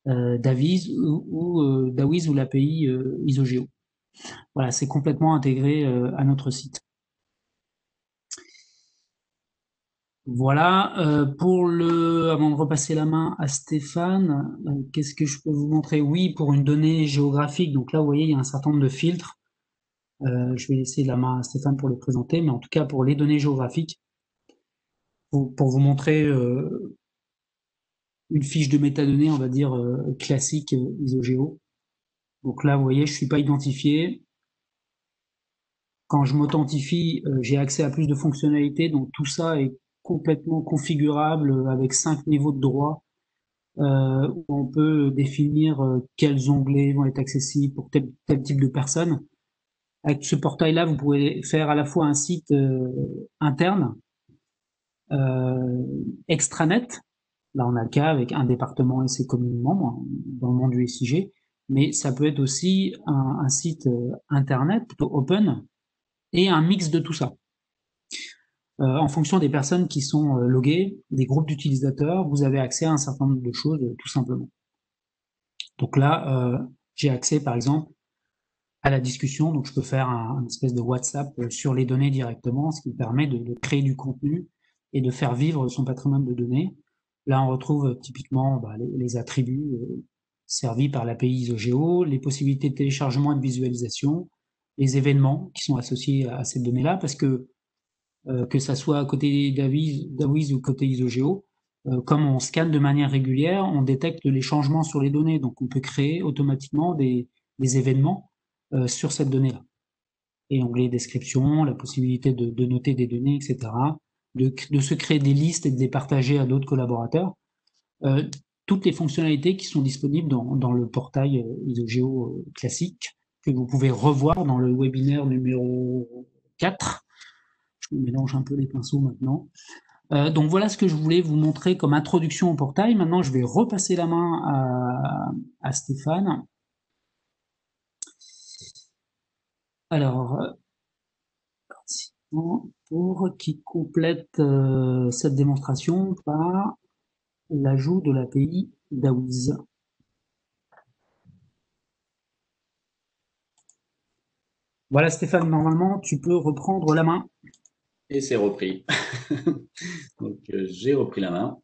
d'Aviz ou d'Awiz ou l'API Isogeo. Voilà, c'est complètement intégré à notre site. Voilà, avant de repasser la main à Stéphane, qu'est-ce que je peux vous montrer? Oui, pour une donnée géographique, donc là, vous voyez, il y a un certain nombre de filtres. Je vais laisser la main à Stéphane pour les présenter, mais en tout cas, pour les données géographiques, pour vous montrer une fiche de métadonnées, on va dire, classique Isogeo. Donc là, vous voyez, je ne suis pas identifié. Quand je m'authentifie, j'ai accès à plus de fonctionnalités, donc tout ça est complètement configurable avec 5 niveaux de droit, où on peut définir quels onglets vont être accessibles pour tel type de personnes. Avec ce portail-là, vous pouvez faire à la fois un site interne, extranet. Là, on a le cas avec un département et ses communes membres dans le monde du SIG, mais ça peut être aussi un site internet, plutôt open, et un mix de tout ça. En fonction des personnes qui sont loguées, des groupes d'utilisateurs, vous avez accès à un certain nombre de choses, tout simplement. Donc là, j'ai accès, par exemple, à la discussion, donc je peux faire un espèce de WhatsApp sur les données directement, ce qui permet de créer du contenu et de faire vivre son patrimoine de données. Là, on retrouve typiquement les attributs servis par l'API Isogeo, les possibilités de téléchargement et de visualisation, les événements qui sont associés à ces données-là, parce que ça soit à côté d'Awiz ou côté Isogeo, comme on scanne de manière régulière, on détecte les changements sur les données, donc on peut créer automatiquement des événements sur cette donnée-là. Et onglet description, la possibilité de noter des données, etc., de se créer des listes et de les partager à d'autres collaborateurs. Toutes les fonctionnalités qui sont disponibles dans le portail Isogeo classique, que vous pouvez revoir dans le webinaire numéro 4. Je mélange un peu les pinceaux maintenant. Donc voilà ce que je voulais vous montrer comme introduction au portail. Maintenant, je vais repasser la main à Stéphane. Alors, pour qu'il complète cette démonstration par l'ajout de l'API d'Awiz. Voilà Stéphane, normalement tu peux reprendre la main. Et c'est repris. Donc j'ai repris la main.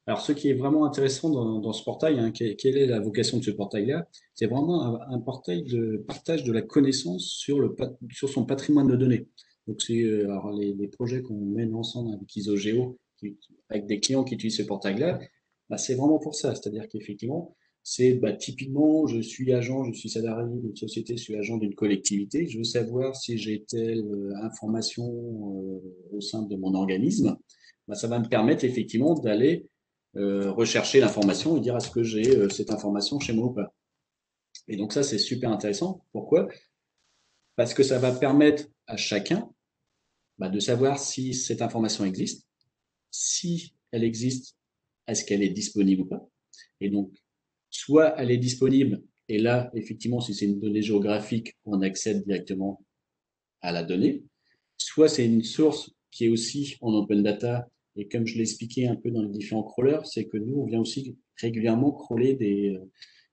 Alors ce qui est vraiment intéressant dans ce portail, hein, quelle est la vocation de ce portail-là? C'est vraiment un portail de partage de la connaissance sur son patrimoine de données. Donc c'est alors les projets qu'on mène ensemble avec Isogeo, avec des clients qui utilisent ce portail-là, bah, c'est vraiment pour ça. C'est-à-dire qu'effectivement, c'est typiquement, je suis salarié d'une société, je suis agent d'une collectivité, je veux savoir si j'ai telle information au sein de mon organisme, bah, ça va me permettre effectivement d'aller rechercher l'information et dire est-ce que j'ai cette information chez moi ou pas. Et donc ça, c'est super intéressant. Pourquoi? Parce que ça va permettre à chacun de savoir si cette information existe, si elle existe, est-ce qu'elle est disponible ou pas. Et donc, soit elle est disponible, et là, effectivement, si c'est une donnée géographique, on accède directement à la donnée. Soit c'est une source qui est aussi en open data, et comme je l'ai expliqué un peu dans les différents crawlers, c'est que nous, on vient aussi régulièrement crawler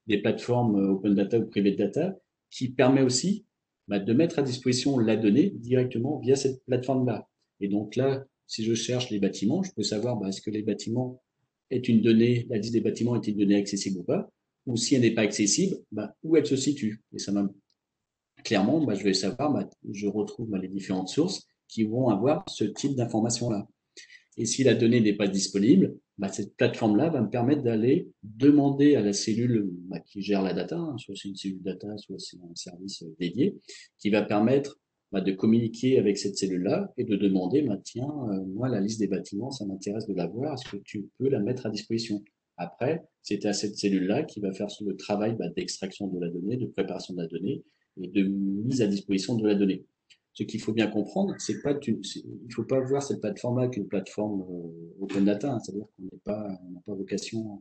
des plateformes open data ou private data, qui permet aussi de mettre à disposition la donnée directement via cette plateforme-là. Et donc là, si je cherche les bâtiments, je peux savoir est-ce que les bâtiments est une donnée, la liste des bâtiments est une donnée accessible ou pas. ou si elle n'est pas accessible, où elle se situe. Et ça clairement, je vais savoir, je retrouve les différentes sources qui vont avoir ce type d'information-là. Et si la donnée n'est pas disponible, cette plateforme-là va me permettre d'aller demander à la cellule qui gère la data, hein, soit c'est une cellule data, soit c'est un service dédié, qui va permettre de communiquer avec cette cellule-là et de demander, tiens, moi, la liste des bâtiments, ça m'intéresse de la voir, est-ce que tu peux la mettre à disposition? Après, c'est à cette cellule-là qui va faire le travail d'extraction de la donnée, de préparation de la donnée et de mise à disposition de la donnée. Ce qu'il faut bien comprendre, c'est pas il ne faut pas voir cette plateforme-là qu'une plateforme open data, hein, c'est-à-dire qu'on n'a pas vocation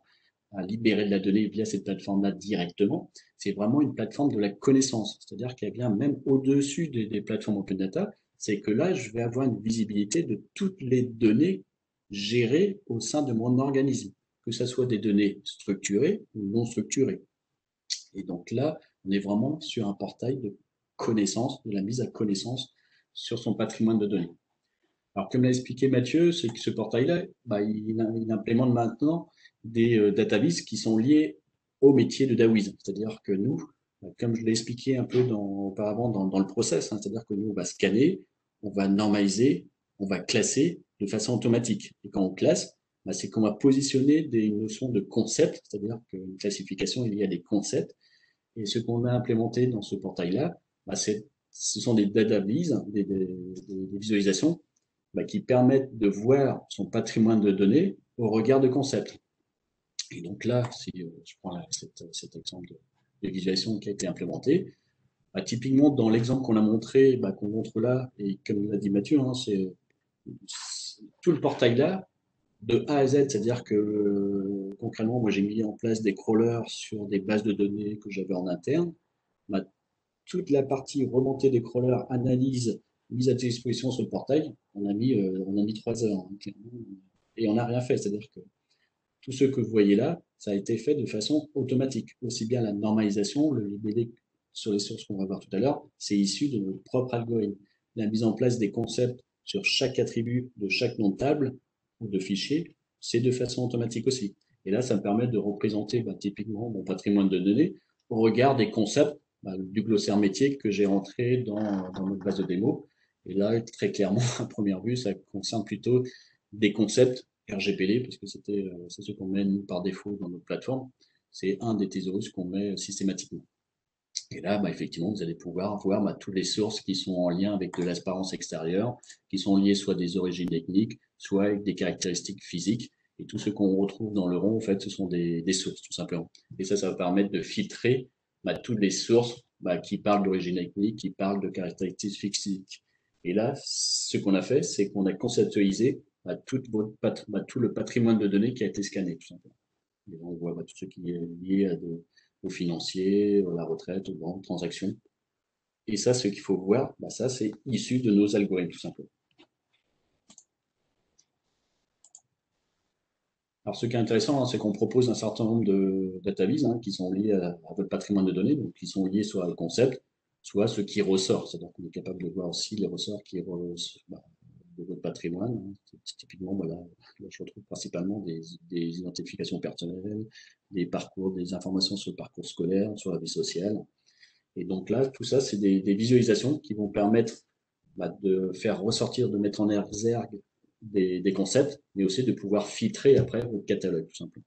à libérer de la donnée via cette plateforme-là directement. C'est vraiment une plateforme de la connaissance, c'est-à-dire qu'elle vient même au-dessus des plateformes open data. C'est que là, je vais avoir une visibilité de toutes les données gérées au sein de mon organisme, que ce soit des données structurées ou non structurées. Et donc là, on est vraiment sur un portail de connaissance, de la mise à connaissance sur son patrimoine de données. Alors, comme l'a expliqué Mathieu, c'est que ce portail-là, il implémente maintenant des databases qui sont liées au métier de DAWIS. C'est-à-dire que nous, comme je l'ai expliqué un peu auparavant dans le process, hein, c'est-à-dire que nous, on va scanner, on va normaliser, on va classer de façon automatique. Et quand on classe, c'est qu'on va positionner des notions de concepts, c'est-à-dire qu'une classification est liée à des concepts. Et ce qu'on a implémenté dans ce portail-là, ce sont des databases, des visualisations qui permettent de voir son patrimoine de données au regard de concepts. Et donc là, si je prends cet exemple de visualisation qui a été implémenté, typiquement dans l'exemple qu'on a montré, qu'on montre là, et comme l'a dit Mathieu, hein, c'est tout le portail là, de A à Z, c'est-à-dire que concrètement, moi j'ai mis en place des crawlers sur des bases de données que j'avais en interne. Toute la partie remontée des crawlers, analyse, mise à disposition sur le portail, on a mis 3 heures, hein, clairement, et on n'a rien fait. C'est-à-dire que tout ce que vous voyez là, ça a été fait de façon automatique. Aussi bien la normalisation, le libellé sur les sources qu'on va voir tout à l'heure, c'est issu de notre propre algorithme. La mise en place des concepts sur chaque attribut de chaque nom de table ou de fichier, c'est de façon automatique aussi. Et là, ça me permet de représenter typiquement mon patrimoine de données au regard des concepts du glossaire métier que j'ai rentré dans notre base de démo. Et là, très clairement, à première vue, ça concerne plutôt des concepts RGPD, parce que c'est ce qu'on met nous, par défaut dans notre plateforme. C'est un des thésaurus qu'on met systématiquement. Et là, effectivement, vous allez pouvoir voir toutes les sources qui sont en lien avec de l'apparence extérieure, qui sont liées soit des origines ethniques, soit avec des caractéristiques physiques. Et tout ce qu'on retrouve dans le rond, en fait, ce sont des sources, tout simplement. Et ça va permettre de filtrer toutes les sources qui parlent d'origine ethnique, qui parlent de caractéristiques physiques. Et là, ce qu'on a fait, c'est qu'on a conceptualisé tout le patrimoine de données qui a été scanné, tout simplement. Et on voit tout ce qui est lié aux financiers, à la retraite, aux grandes transactions. Et ça, ce qu'il faut voir, ça, c'est issu de nos algorithmes, tout simplement. Alors, ce qui est intéressant, c'est qu'on propose un certain nombre de databases qui sont liées à votre patrimoine de données, donc qui sont liées soit au concept, soit ce qui ressort. C'est-à-dire qu'on est capable de voir aussi les ressorts qui de votre patrimoine. Typiquement, là, je retrouve principalement des identifications personnelles, des parcours, des informations sur le parcours scolaire, sur la vie sociale. Et donc là, tout ça, c'est des visualisations qui vont permettre de faire ressortir, de mettre en exergue des concepts, mais aussi de pouvoir filtrer après votre catalogue, tout simplement.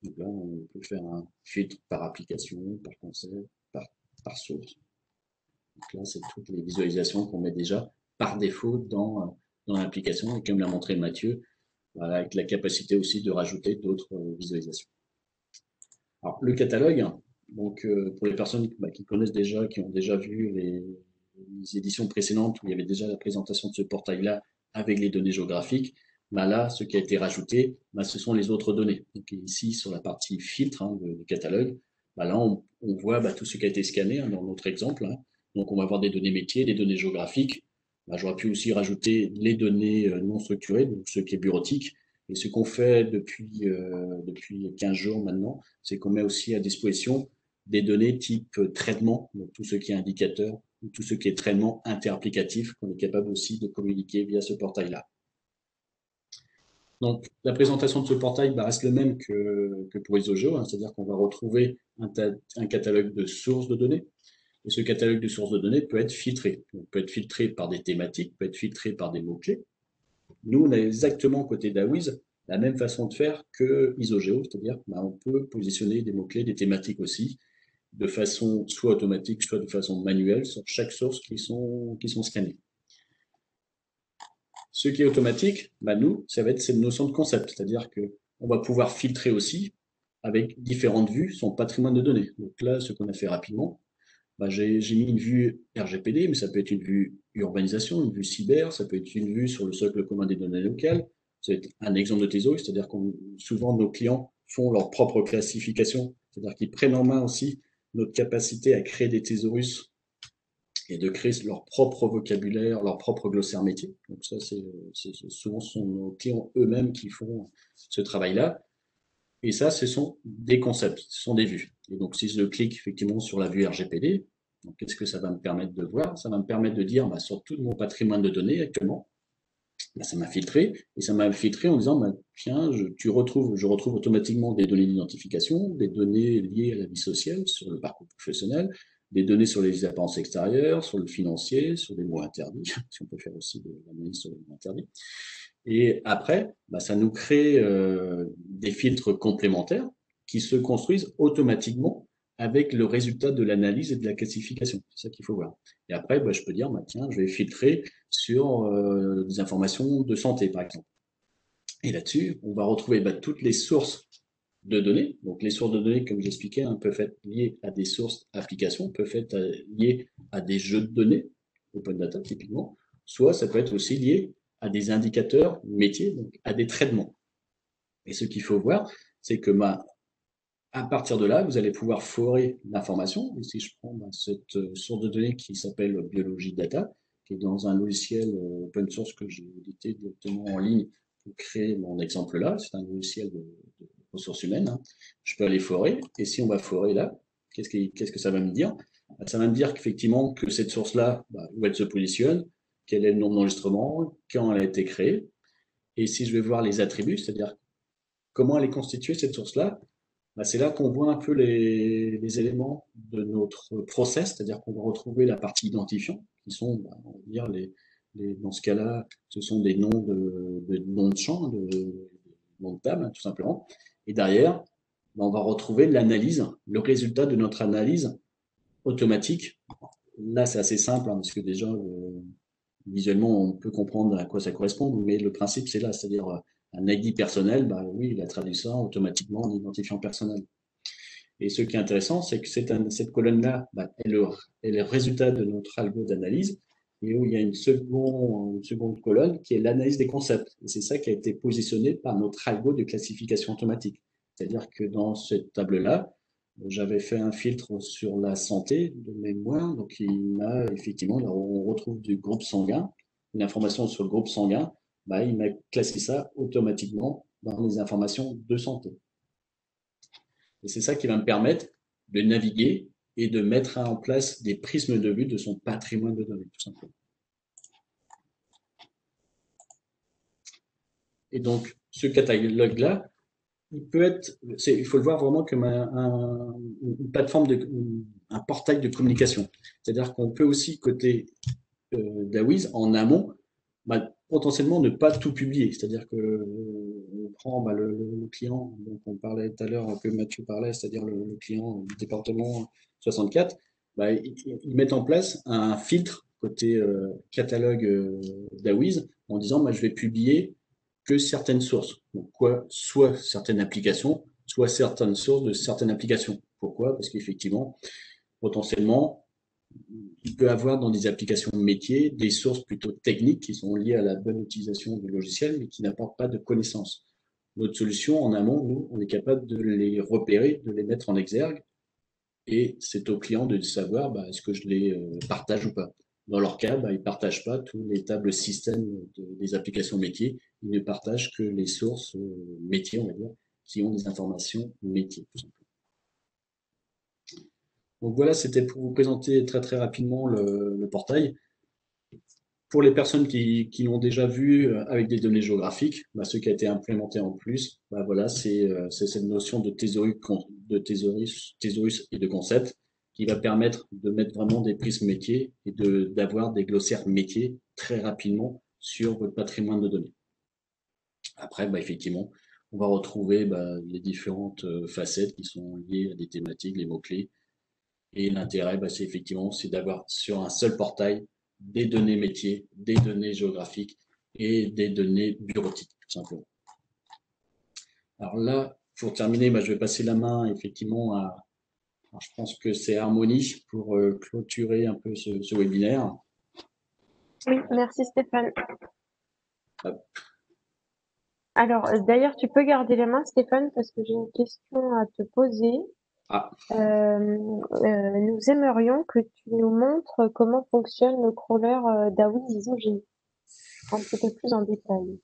Donc là, on peut faire un filtre par application, par concept, par source. Donc là, c'est toutes les visualisations qu'on met déjà par défaut dans l'application, et comme l'a montré Mathieu, avec la capacité aussi de rajouter d'autres visualisations. Alors, le catalogue, donc pour les personnes qui connaissent déjà, qui ont déjà vu les éditions précédentes où il y avait déjà la présentation de ce portail-là avec les données géographiques, là, ce qui a été rajouté, ce sont les autres données. Donc ici, sur la partie filtre du catalogue, là, on voit tout ce qui a été scanné dans notre exemple. Donc, on va avoir des données métiers, des données géographiques. J'aurais pu aussi rajouter les données non structurées, donc ce qui est bureautique. Et ce qu'on fait depuis 15 jours maintenant, c'est qu'on met aussi à disposition des données type traitement, donc tout ce qui est indicateur, ou tout ce qui est traitement interapplicatif, qu'on est capable aussi de communiquer via ce portail-là. Donc, la présentation de ce portail reste le même que pour Isogeo, hein, c'est-à-dire qu'on va retrouver un catalogue de sources de données. Et ce catalogue de sources de données peut être filtré. Donc, peut être filtré par des thématiques, peut être filtré par des mots-clés. Nous, on a exactement côté d'Awiz la même façon de faire que Isogeo, c'est-à-dire qu'on peut positionner des mots-clés, des thématiques aussi, de façon soit automatique, soit de façon manuelle sur chaque source qui sont scannées. Ce qui est automatique, nous, ça va être cette notion de concept, c'est-à-dire qu'on va pouvoir filtrer aussi avec différentes vues son patrimoine de données. Donc là, ce qu'on a fait rapidement, j'ai mis une vue RGPD, mais ça peut être une vue urbanisation, une vue cyber, ça peut être une vue sur le socle commun des données locales. C'est un exemple de thésaurus, c'est-à-dire que souvent nos clients font leur propre classification, c'est-à-dire qu'ils prennent en main aussi notre capacité à créer des thésaurus et de créer leur propre vocabulaire, leur propre glossaire métier. Donc ça, souvent ce sont nos clients eux-mêmes qui font ce travail-là. Et ça, ce sont des concepts, ce sont des vues. Et donc si je clique effectivement sur la vue RGPD, qu'est-ce que ça va me permettre de voir? Ça va me permettre de dire sur tout mon patrimoine de données actuellement, ça m'a filtré, et ça m'a filtré en disant, tiens, je retrouve automatiquement des données d'identification, des données liées à la vie sociale, sur le parcours professionnel, des données sur les apparences extérieures, sur le financier, sur des mots interdits, si on peut faire aussi de l'analyse sur les mots interdits. Et après, ça nous crée des filtres complémentaires qui se construisent automatiquement avec le résultat de l'analyse et de la classification. C'est ça qu'il faut voir. Et après, je peux dire, tiens, je vais filtrer sur des informations de santé, par exemple. Et là-dessus, on va retrouver toutes les sources de données. Donc, les sources de données, comme j'expliquais, peuvent être liées à des sources applications, peuvent être liées à des jeux de données, open data typiquement, soit ça peut être aussi lié à des indicateurs métiers, donc à des traitements. Et ce qu'il faut voir, c'est que à partir de là, vous allez pouvoir forer l'information. Et si je prends cette source de données qui s'appelle Biologie Data, qui est dans un logiciel open source que j'ai édité directement en ligne pour créer mon exemple là, c'est un logiciel de ressources humaines, hein. Je peux aller forer, et si on va forer là, qu'est-ce que ça va me dire? Ça va me dire qu'effectivement, que cette source-là, où elle se positionne, quel est le nombre d'enregistrements, quand elle a été créée, et si je vais voir les attributs, c'est-à-dire comment elle est constituée, cette source-là, c'est là qu'on voit un peu les éléments de notre process, c'est-à-dire qu'on va retrouver la partie identifiant, qui sont, on va dire, dans ce cas-là, ce sont des noms de champs, de noms de table, tout simplement. Et derrière, on va retrouver l'analyse, le résultat de notre analyse automatique. Là, c'est assez simple, parce que déjà, visuellement, on peut comprendre à quoi ça correspond, mais le principe, c'est là, c'est-à-dire un ID personnel, oui, il a traduit ça automatiquement en identifiant personnel. Et ce qui est intéressant, c'est que cette colonne-là est le résultat de notre algo d'analyse, et où il y a une seconde colonne qui est l'analyse des concepts. Et c'est ça qui a été positionné par notre algo de classification automatique. C'est-à-dire que dans cette table-là, j'avais fait un filtre sur la santé de mémoire, donc il m'a effectivement, on retrouve du groupe sanguin, une information sur le groupe sanguin, il m'a classé ça automatiquement dans les informations de santé. Et c'est ça qui va me permettre de naviguer et de mettre en place des prismes de vue de son patrimoine de données, tout simplement. Et donc, ce catalogue-là, il faut le voir vraiment comme une plateforme, un portail de communication. C'est-à-dire qu'on peut aussi, côté d'Awiz, en amont, potentiellement ne pas tout publier. C'est-à-dire que on prend le client, donc on parlait tout à l'heure, que Mathieu parlait, c'est-à-dire le client du département 64, ils mettent en place un filtre côté catalogue d'Awiz en disant je vais publier que certaines sources. Donc soit certaines applications, soit certaines sources de certaines applications. Pourquoi? Parce qu'effectivement, potentiellement, il peut avoir dans des applications métiers des sources plutôt techniques qui sont liées à la bonne utilisation du logiciel, mais qui n'apportent pas de connaissances. Notre solution, en amont, nous, on est capable de les repérer, de les mettre en exergue, et c'est au client de savoir est-ce que je les partage ou pas. Dans leur cas, ils ne partagent pas tous les tables systèmes des applications métiers, ils ne partagent que les sources métiers, on va dire, qui ont des informations métiers, tout simplement. Donc voilà, c'était pour vous présenter très très rapidement le portail. pour les personnes qui l'ont déjà vu avec des données géographiques, bah, ce qui a été implémenté en plus, bah, voilà, c'est cette notion de thésaurus et de concept qui va permettre de mettre vraiment des prismes métiers et d'avoir des glossaires métiers très rapidement sur votre patrimoine de données. Après, bah, effectivement, on va retrouver bah, les différentes facettes qui sont liées à des thématiques, les mots-clés. Et l'intérêt, bah, c'est effectivement c'est d'avoir sur un seul portail des données métiers, des données géographiques et des données bureautiques, tout simplement. Alors là, pour terminer, bah, je vais passer la main effectivement à, alors je pense que c'est Harmonie pour clôturer un peu ce webinaire. Oui, merci Stéphane. Hop. Alors, d'ailleurs, tu peux garder les mains, Stéphane, parce que j'ai une question à te poser. Ah, Nous aimerions que tu nous montres comment fonctionne le crawler DAWIS ISO-G un petit peu plus en détail.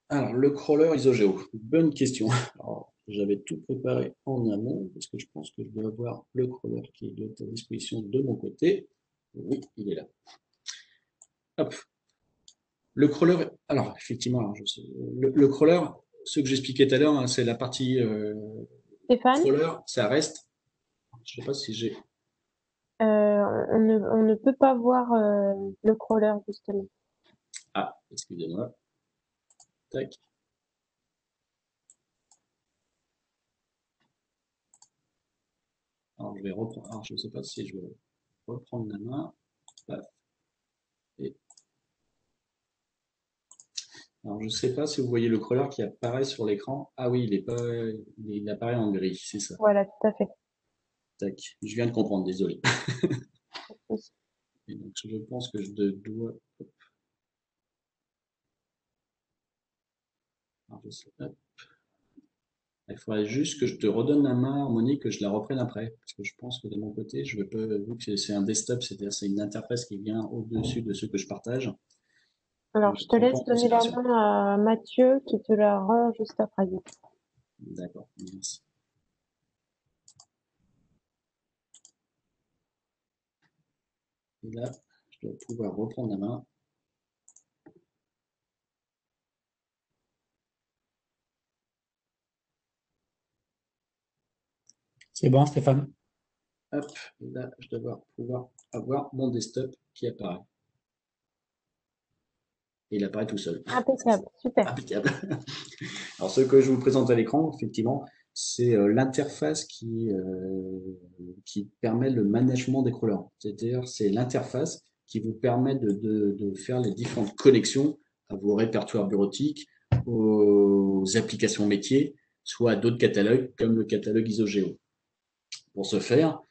alors le crawler ISOGEO, bonne question. Alors, j'avais tout préparé en amont parce que je pense que je dois avoir le crawler qui est à disposition de mon côté. Oui, il est là. Hop. Le crawler, alors effectivement, alors, le crawler, ce que j'expliquais tout à l'heure, hein, c'est la partie Stéphane, crawler, ça reste. Je sais pas si j'ai. on ne peut pas voir le crawler, justement. Ah, excusez-moi. Tac. Alors je vais reprendre. Alors je sais pas si je vais reprendre la main. Paf. Et... Alors je sais pas si vous voyez le crawler qui apparaît sur l'écran. Ah oui, il est pas, il apparaît en gris, c'est ça. Voilà, tout à fait. Tac. Je viens de comprendre, désolé. Oui. Et donc je pense que je dois. Alors, je sais pas. Il faudrait juste que je te redonne la main, Harmonie, que je la reprenne après. Parce que je pense que de mon côté, je vais pas, vu que c'est un desktop, c'est-à-dire c'est une interface qui vient au-dessus de ce que je partage. Alors, Je je ne te prends pas laisse en donner la considération. main à Mathieu qui te la rend juste après. D'accord, merci. Et là, je dois pouvoir reprendre la main. C'est bon, Stéphane? Hop, et là, je dois pouvoir avoir mon desktop qui apparaît. Et il apparaît tout seul. Impeccable, super. Impeccable. Alors, ce que je vous présente à l'écran, effectivement, c'est l'interface qui permet le management des crawlers. C'est-à-dire, c'est l'interface qui vous permet de faire les différentes connexions à vos répertoires bureautiques, aux applications métiers, soit à d'autres catalogues, comme le catalogue ISOGEO. Pour ce faire,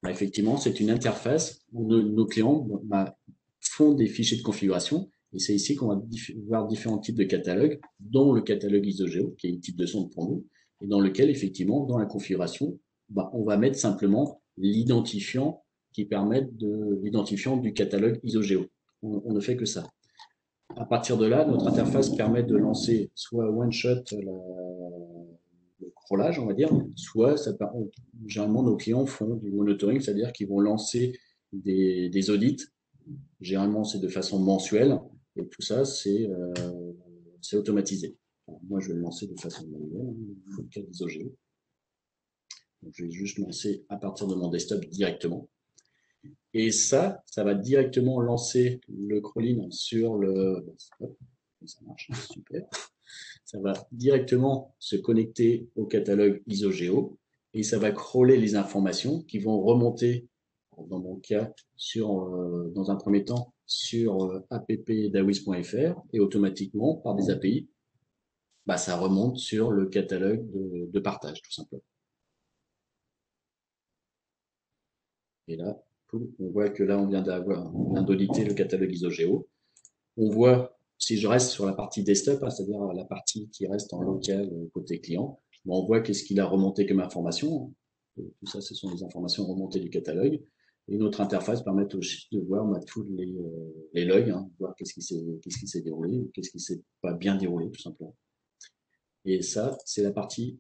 bah, effectivement, c'est une interface où nos clients bah, font des fichiers de configuration. Et c'est ici qu'on va voir différents types de catalogues, dont le catalogue ISOGEO, qui est une type de sonde pour nous, et dans lequel, effectivement, dans la configuration, bah, on va mettre simplement l'identifiant qui permet de l'identifiant du catalogue ISOGEO. On ne fait que ça. À partir de là, notre interface permet de lancer soit one-shot le crawlage, on va dire, soit généralement nos clients font du monitoring, c'est-à-dire qu'ils vont lancer des audits. Généralement, c'est de façon mensuelle et tout ça, c'est automatisé. Alors, moi, je vais le lancer de façon manuelle, il faut le cas d'ISOGEO. Donc, je vais juste lancer à partir de mon desktop directement. Et ça va directement lancer le crawling sur le. Hop, ça marche, super. Ça va directement se connecter au catalogue ISOGEO et ça va crawler les informations qui vont remonter, dans mon cas, dans un premier temps, sur appdawis.fr et automatiquement, par des API, bah, ça remonte sur le catalogue de partage, tout simplement. Et là, on voit que là, on vient d'auditer le catalogue ISOGEO. On voit, si je reste sur la partie desktop, hein, c'est-à-dire la partie qui reste en local côté client, on voit qu'est-ce qu'il a remonté comme information. Tout ça, ce sont les informations remontées du catalogue. Et notre interface permet aussi de voir tous les logs, hein, voir qu'est-ce qui s'est déroulé, qu'est-ce qui s'est pas bien déroulé, tout simplement. Et ça, c'est la partie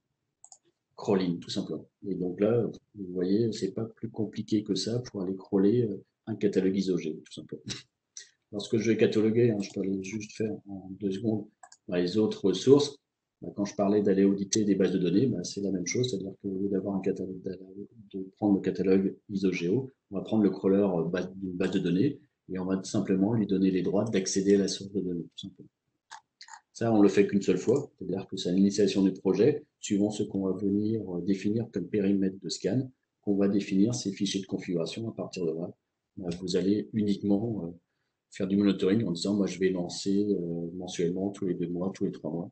crawling, tout simplement. Et donc là, vous voyez, c'est pas plus compliqué que ça pour aller crawler un catalogue ISOG, tout simplement. lorsque je vais cataloguer, hein, je peux juste faire en 2 secondes les autres sources. Quand je parlais d'aller auditer des bases de données, c'est la même chose, c'est-à-dire qu'au lieu d'avoir un catalogue, de prendre le catalogue ISOGEO, on va prendre le crawler d'une base de données et on va simplement lui donner les droits d'accéder à la source de données, tout simplement. Ça, on le fait qu'une seule fois, c'est-à-dire que c'est à l'initiation du projet, suivant ce qu'on va venir définir comme périmètre de scan, qu'on va définir ces fichiers de configuration. À partir de là, vous allez uniquement faire du monitoring en disant, moi, je vais lancer mensuellement, tous les 2 mois, tous les 3 mois,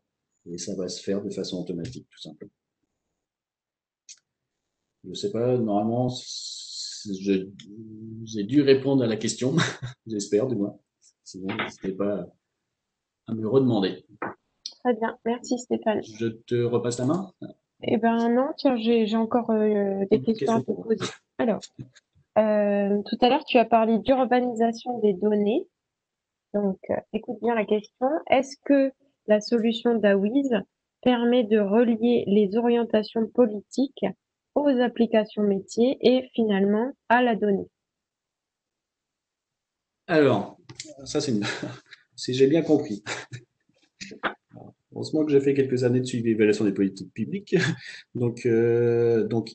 et ça va se faire de façon automatique, tout simplement. Je ne sais pas, normalement, j'ai dû répondre à la question, j'espère du moins. Sinon, n'hésitez pas à me redemander. Très bien, merci Stéphane. Je te repasse la main. Eh ben non, tiens, j'ai encore des questions à te poser. Alors, tout à l'heure, tu as parlé d'urbanisation des données. Donc, écoute bien la question. Est-ce que la solution d'Awiz permet de relier les orientations politiques aux applications métiers et finalement à la donnée? Alors, ça c'est si j'ai bien compris. Heureusement que j'ai fait quelques années de suivi et évaluation des politiques publiques. Donc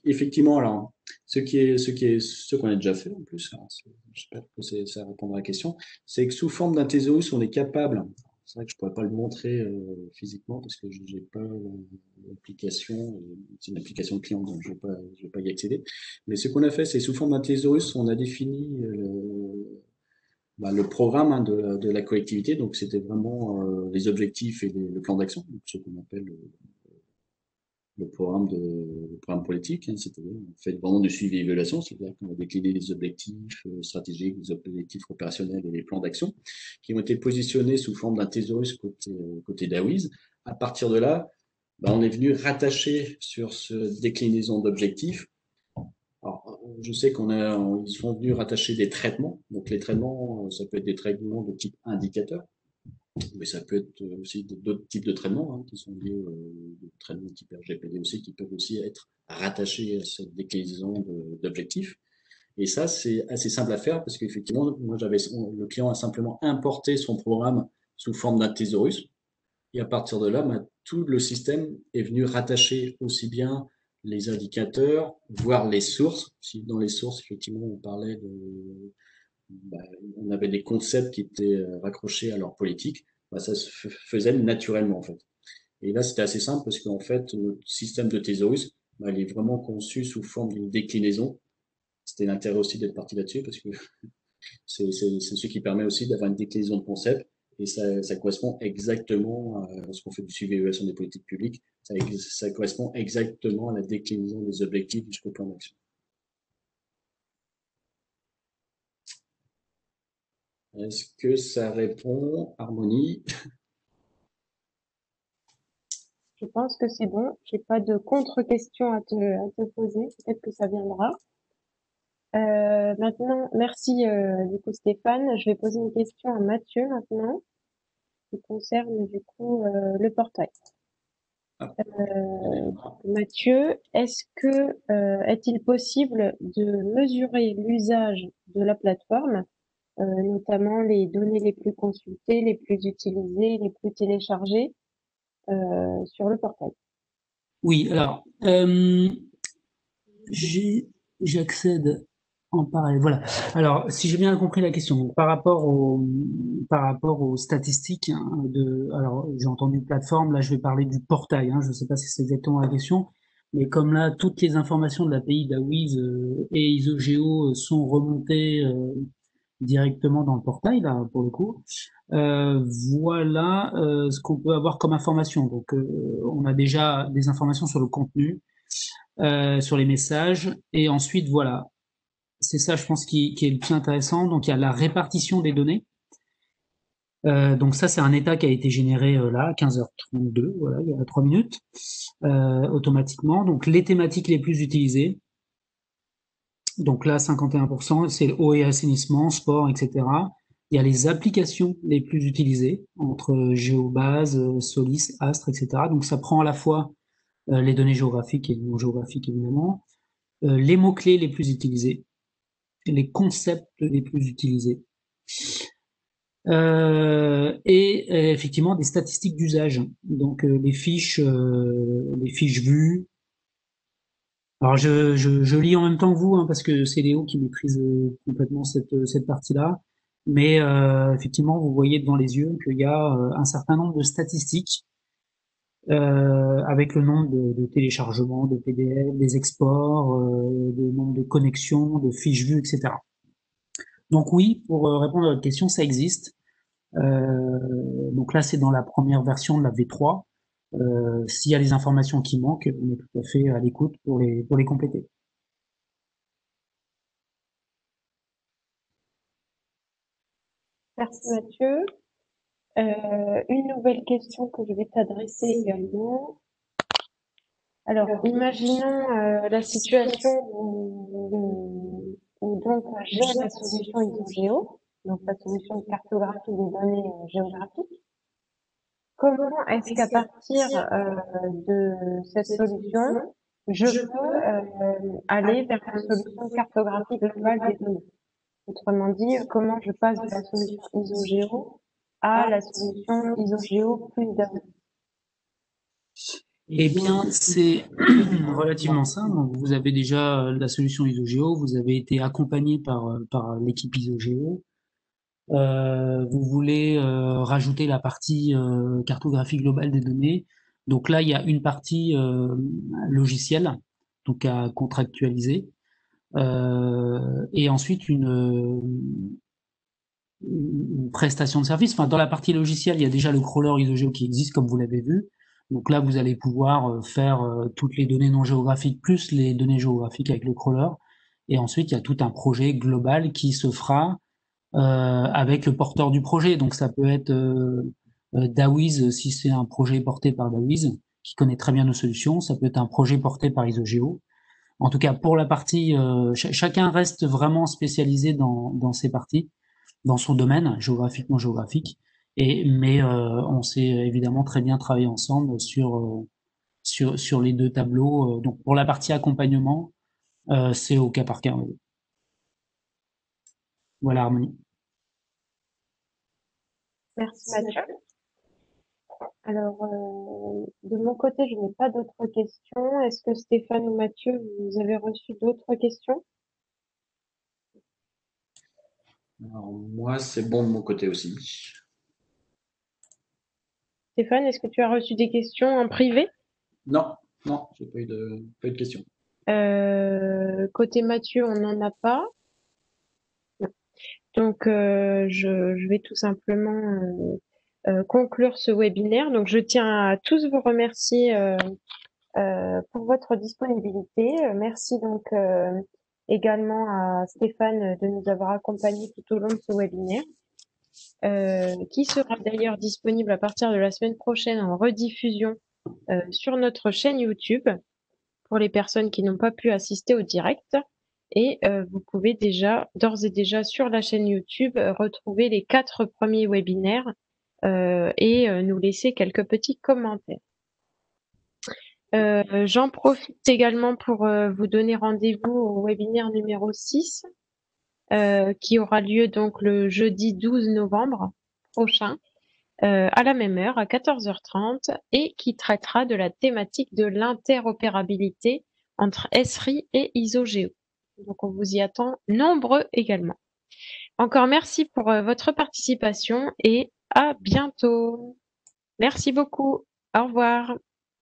effectivement, alors, ce qu'on a déjà fait en plus, j'espère que ça répondra à la question, c'est que sous forme d'un thésaurus, on est capable, c'est vrai que je pourrais pas le montrer physiquement parce que je n'ai pas l'application, c'est une application de client, donc je vais pas y accéder. Mais ce qu'on a fait, c'est sous forme d'un thésaurus, on a défini le programme de la collectivité. Donc, c'était vraiment les objectifs et le plan d'action, ce qu'on appelle le programme politique. C'est-à-dire, on fait vraiment du suivi et évaluation, c'est-à-dire qu'on a décliné les objectifs stratégiques, les objectifs opérationnels et les plans d'action qui ont été positionnés sous forme d'un thésaurus côté d'Awiz. À partir de là, on est venu rattacher sur ce déclinaison d'objectifs. Alors, je sais ils sont venus rattacher des traitements. Donc, les traitements, ça peut être des traitements de type indicateur, mais ça peut être aussi d'autres types de traitements qui sont liés aux traitements type RGPD aussi, qui peuvent aussi être rattachés à cette déclinaison d'objectifs. Et ça, c'est assez simple à faire parce qu'effectivement, le client a simplement importé son programme sous forme d'un thésaurus. Et à partir de là, tout le système est venu rattacher aussi bien les indicateurs, voire les sources. Si dans les sources, effectivement, on parlait on avait des concepts qui étaient raccrochés à leur politique, ça se faisait naturellement en fait. Et là, c'était assez simple parce qu'en fait, notre système de thésaurus, il est vraiment conçu sous forme d'une déclinaison. C'était l'intérêt aussi d'être parti là-dessus parce que c'est ce qui permet aussi d'avoir une déclinaison de concept et ça correspond exactement lorsqu'on fait du suivi et évaluation des politiques publiques, ça correspond exactement à la déclinaison des objectifs jusqu'au plan d'action. Est-ce que ça répond, Harmonie? Je pense que c'est bon. J'ai pas de contre-question à te poser. Peut-être que ça viendra. Maintenant, merci du coup Stéphane. Je vais poser une question à Mathieu maintenant, qui concerne du coup le portail. Mathieu, est-il possible de mesurer l'usage de la plateforme, notamment les données les plus consultées, les plus utilisées, les plus téléchargées sur le portail? Oui, alors, j'accède en parallèle. Voilà. Alors, si j'ai bien compris la question, donc, par rapport aux statistiques, alors, j'ai entendu plateforme, là, je vais parler du portail, je ne sais pas si c'est exactement la question, mais comme là, toutes les informations de l'API d'Awiz et ISOGEO sont remontées directement dans le portail, là, pour le coup. Voilà ce qu'on peut avoir comme information. Donc, on a déjà des informations sur le contenu, sur les messages, et ensuite, voilà, c'est ça, je pense, qui est le plus intéressant. Donc, il y a la répartition des données. Donc ça, c'est un état qui a été généré là, à 15h32, voilà, il y a 3 minutes, automatiquement. Donc, les thématiques les plus utilisées. Donc là, 51%, c'est eau et assainissement, sport, etc. Il y a les applications les plus utilisées, entre Géobase, Solis, Astre, etc. Donc ça prend à la fois les données géographiques et non géographiques, évidemment, les mots-clés les plus utilisés, les concepts les plus utilisés. et effectivement des statistiques d'usage. Donc les fiches vues. Alors je lis en même temps que vous, hein, parce que c'est Léo qui maîtrise complètement cette partie-là. Mais effectivement, vous voyez devant les yeux qu'il y a un certain nombre de statistiques avec le nombre de téléchargements, de PDF, des exports, le nombre de connexions, de fiches vues, etc. Donc oui, pour répondre à votre question, ça existe. Donc là, c'est dans la première version de la V3. S'il y a des informations qui manquent, on est tout à fait à l'écoute pour les compléter. Merci Mathieu. Une nouvelle question que je vais t'adresser également. Alors, imaginons la situation où donc j'ai la solution ISOGEO, donc la solution de cartographie des données géographiques. Comment est-ce qu'à partir de cette solution, je peux aller vers une solution de cartographie globale des données? Autrement dit, comment je passe de la solution ISOGEO à la solution ISOGEO plus DAO? Eh bien, c'est relativement simple. Donc, vous avez déjà la solution ISOGEO, vous avez été accompagné par l'équipe ISOGEO. Vous voulez rajouter la partie cartographie globale des données. Donc là, il y a une partie logicielle, donc à contractualiser, et ensuite une prestation de service. Enfin, dans la partie logicielle, il y a déjà le crawler ISOGEO qui existe, comme vous l'avez vu. Donc là, vous allez pouvoir faire toutes les données non géographiques plus les données géographiques avec le crawler. Et ensuite, il y a tout un projet global qui se fera avec le porteur du projet. Donc ça peut être Dawiz si c'est un projet porté par Dawiz, qui connaît très bien nos solutions. Ça peut être un projet porté par ISOGEO. En tout cas, pour la partie, chacun reste vraiment spécialisé dans ses parties, dans son domaine, géographiquement géographique. Mais on s'est évidemment très bien travaillé ensemble sur les deux tableaux. Donc pour la partie accompagnement, c'est au cas par cas. Oui. Voilà, Harmonie. Merci Mathieu. Alors, de mon côté, je n'ai pas d'autres questions. Est-ce que Stéphane ou Mathieu, vous avez reçu d'autres questions? Alors, moi, c'est bon de mon côté aussi. Stéphane, est-ce que tu as reçu des questions en privé? Non, non, j'ai pas eu de questions. Côté Mathieu, on n'en a pas. Non. Donc, je vais tout simplement conclure ce webinaire. Donc, je tiens à tous vous remercier pour votre disponibilité. Merci donc également à Stéphane de nous avoir accompagnés tout au long de ce webinaire, qui sera d'ailleurs disponible à partir de la semaine prochaine en rediffusion sur notre chaîne YouTube pour les personnes qui n'ont pas pu assister au direct. Et vous pouvez d'ores et déjà sur la chaîne YouTube retrouver les 4 premiers webinaires et nous laisser quelques petits commentaires. J'en profite également pour vous donner rendez-vous au webinaire numéro 6 qui aura lieu donc le jeudi 12 novembre prochain à la même heure, à 14h30, et qui traitera de la thématique de l'interopérabilité entre Esri et ISOGEO. Donc on vous y attend nombreux également. Encore merci pour votre participation et à bientôt. Merci beaucoup. Au revoir.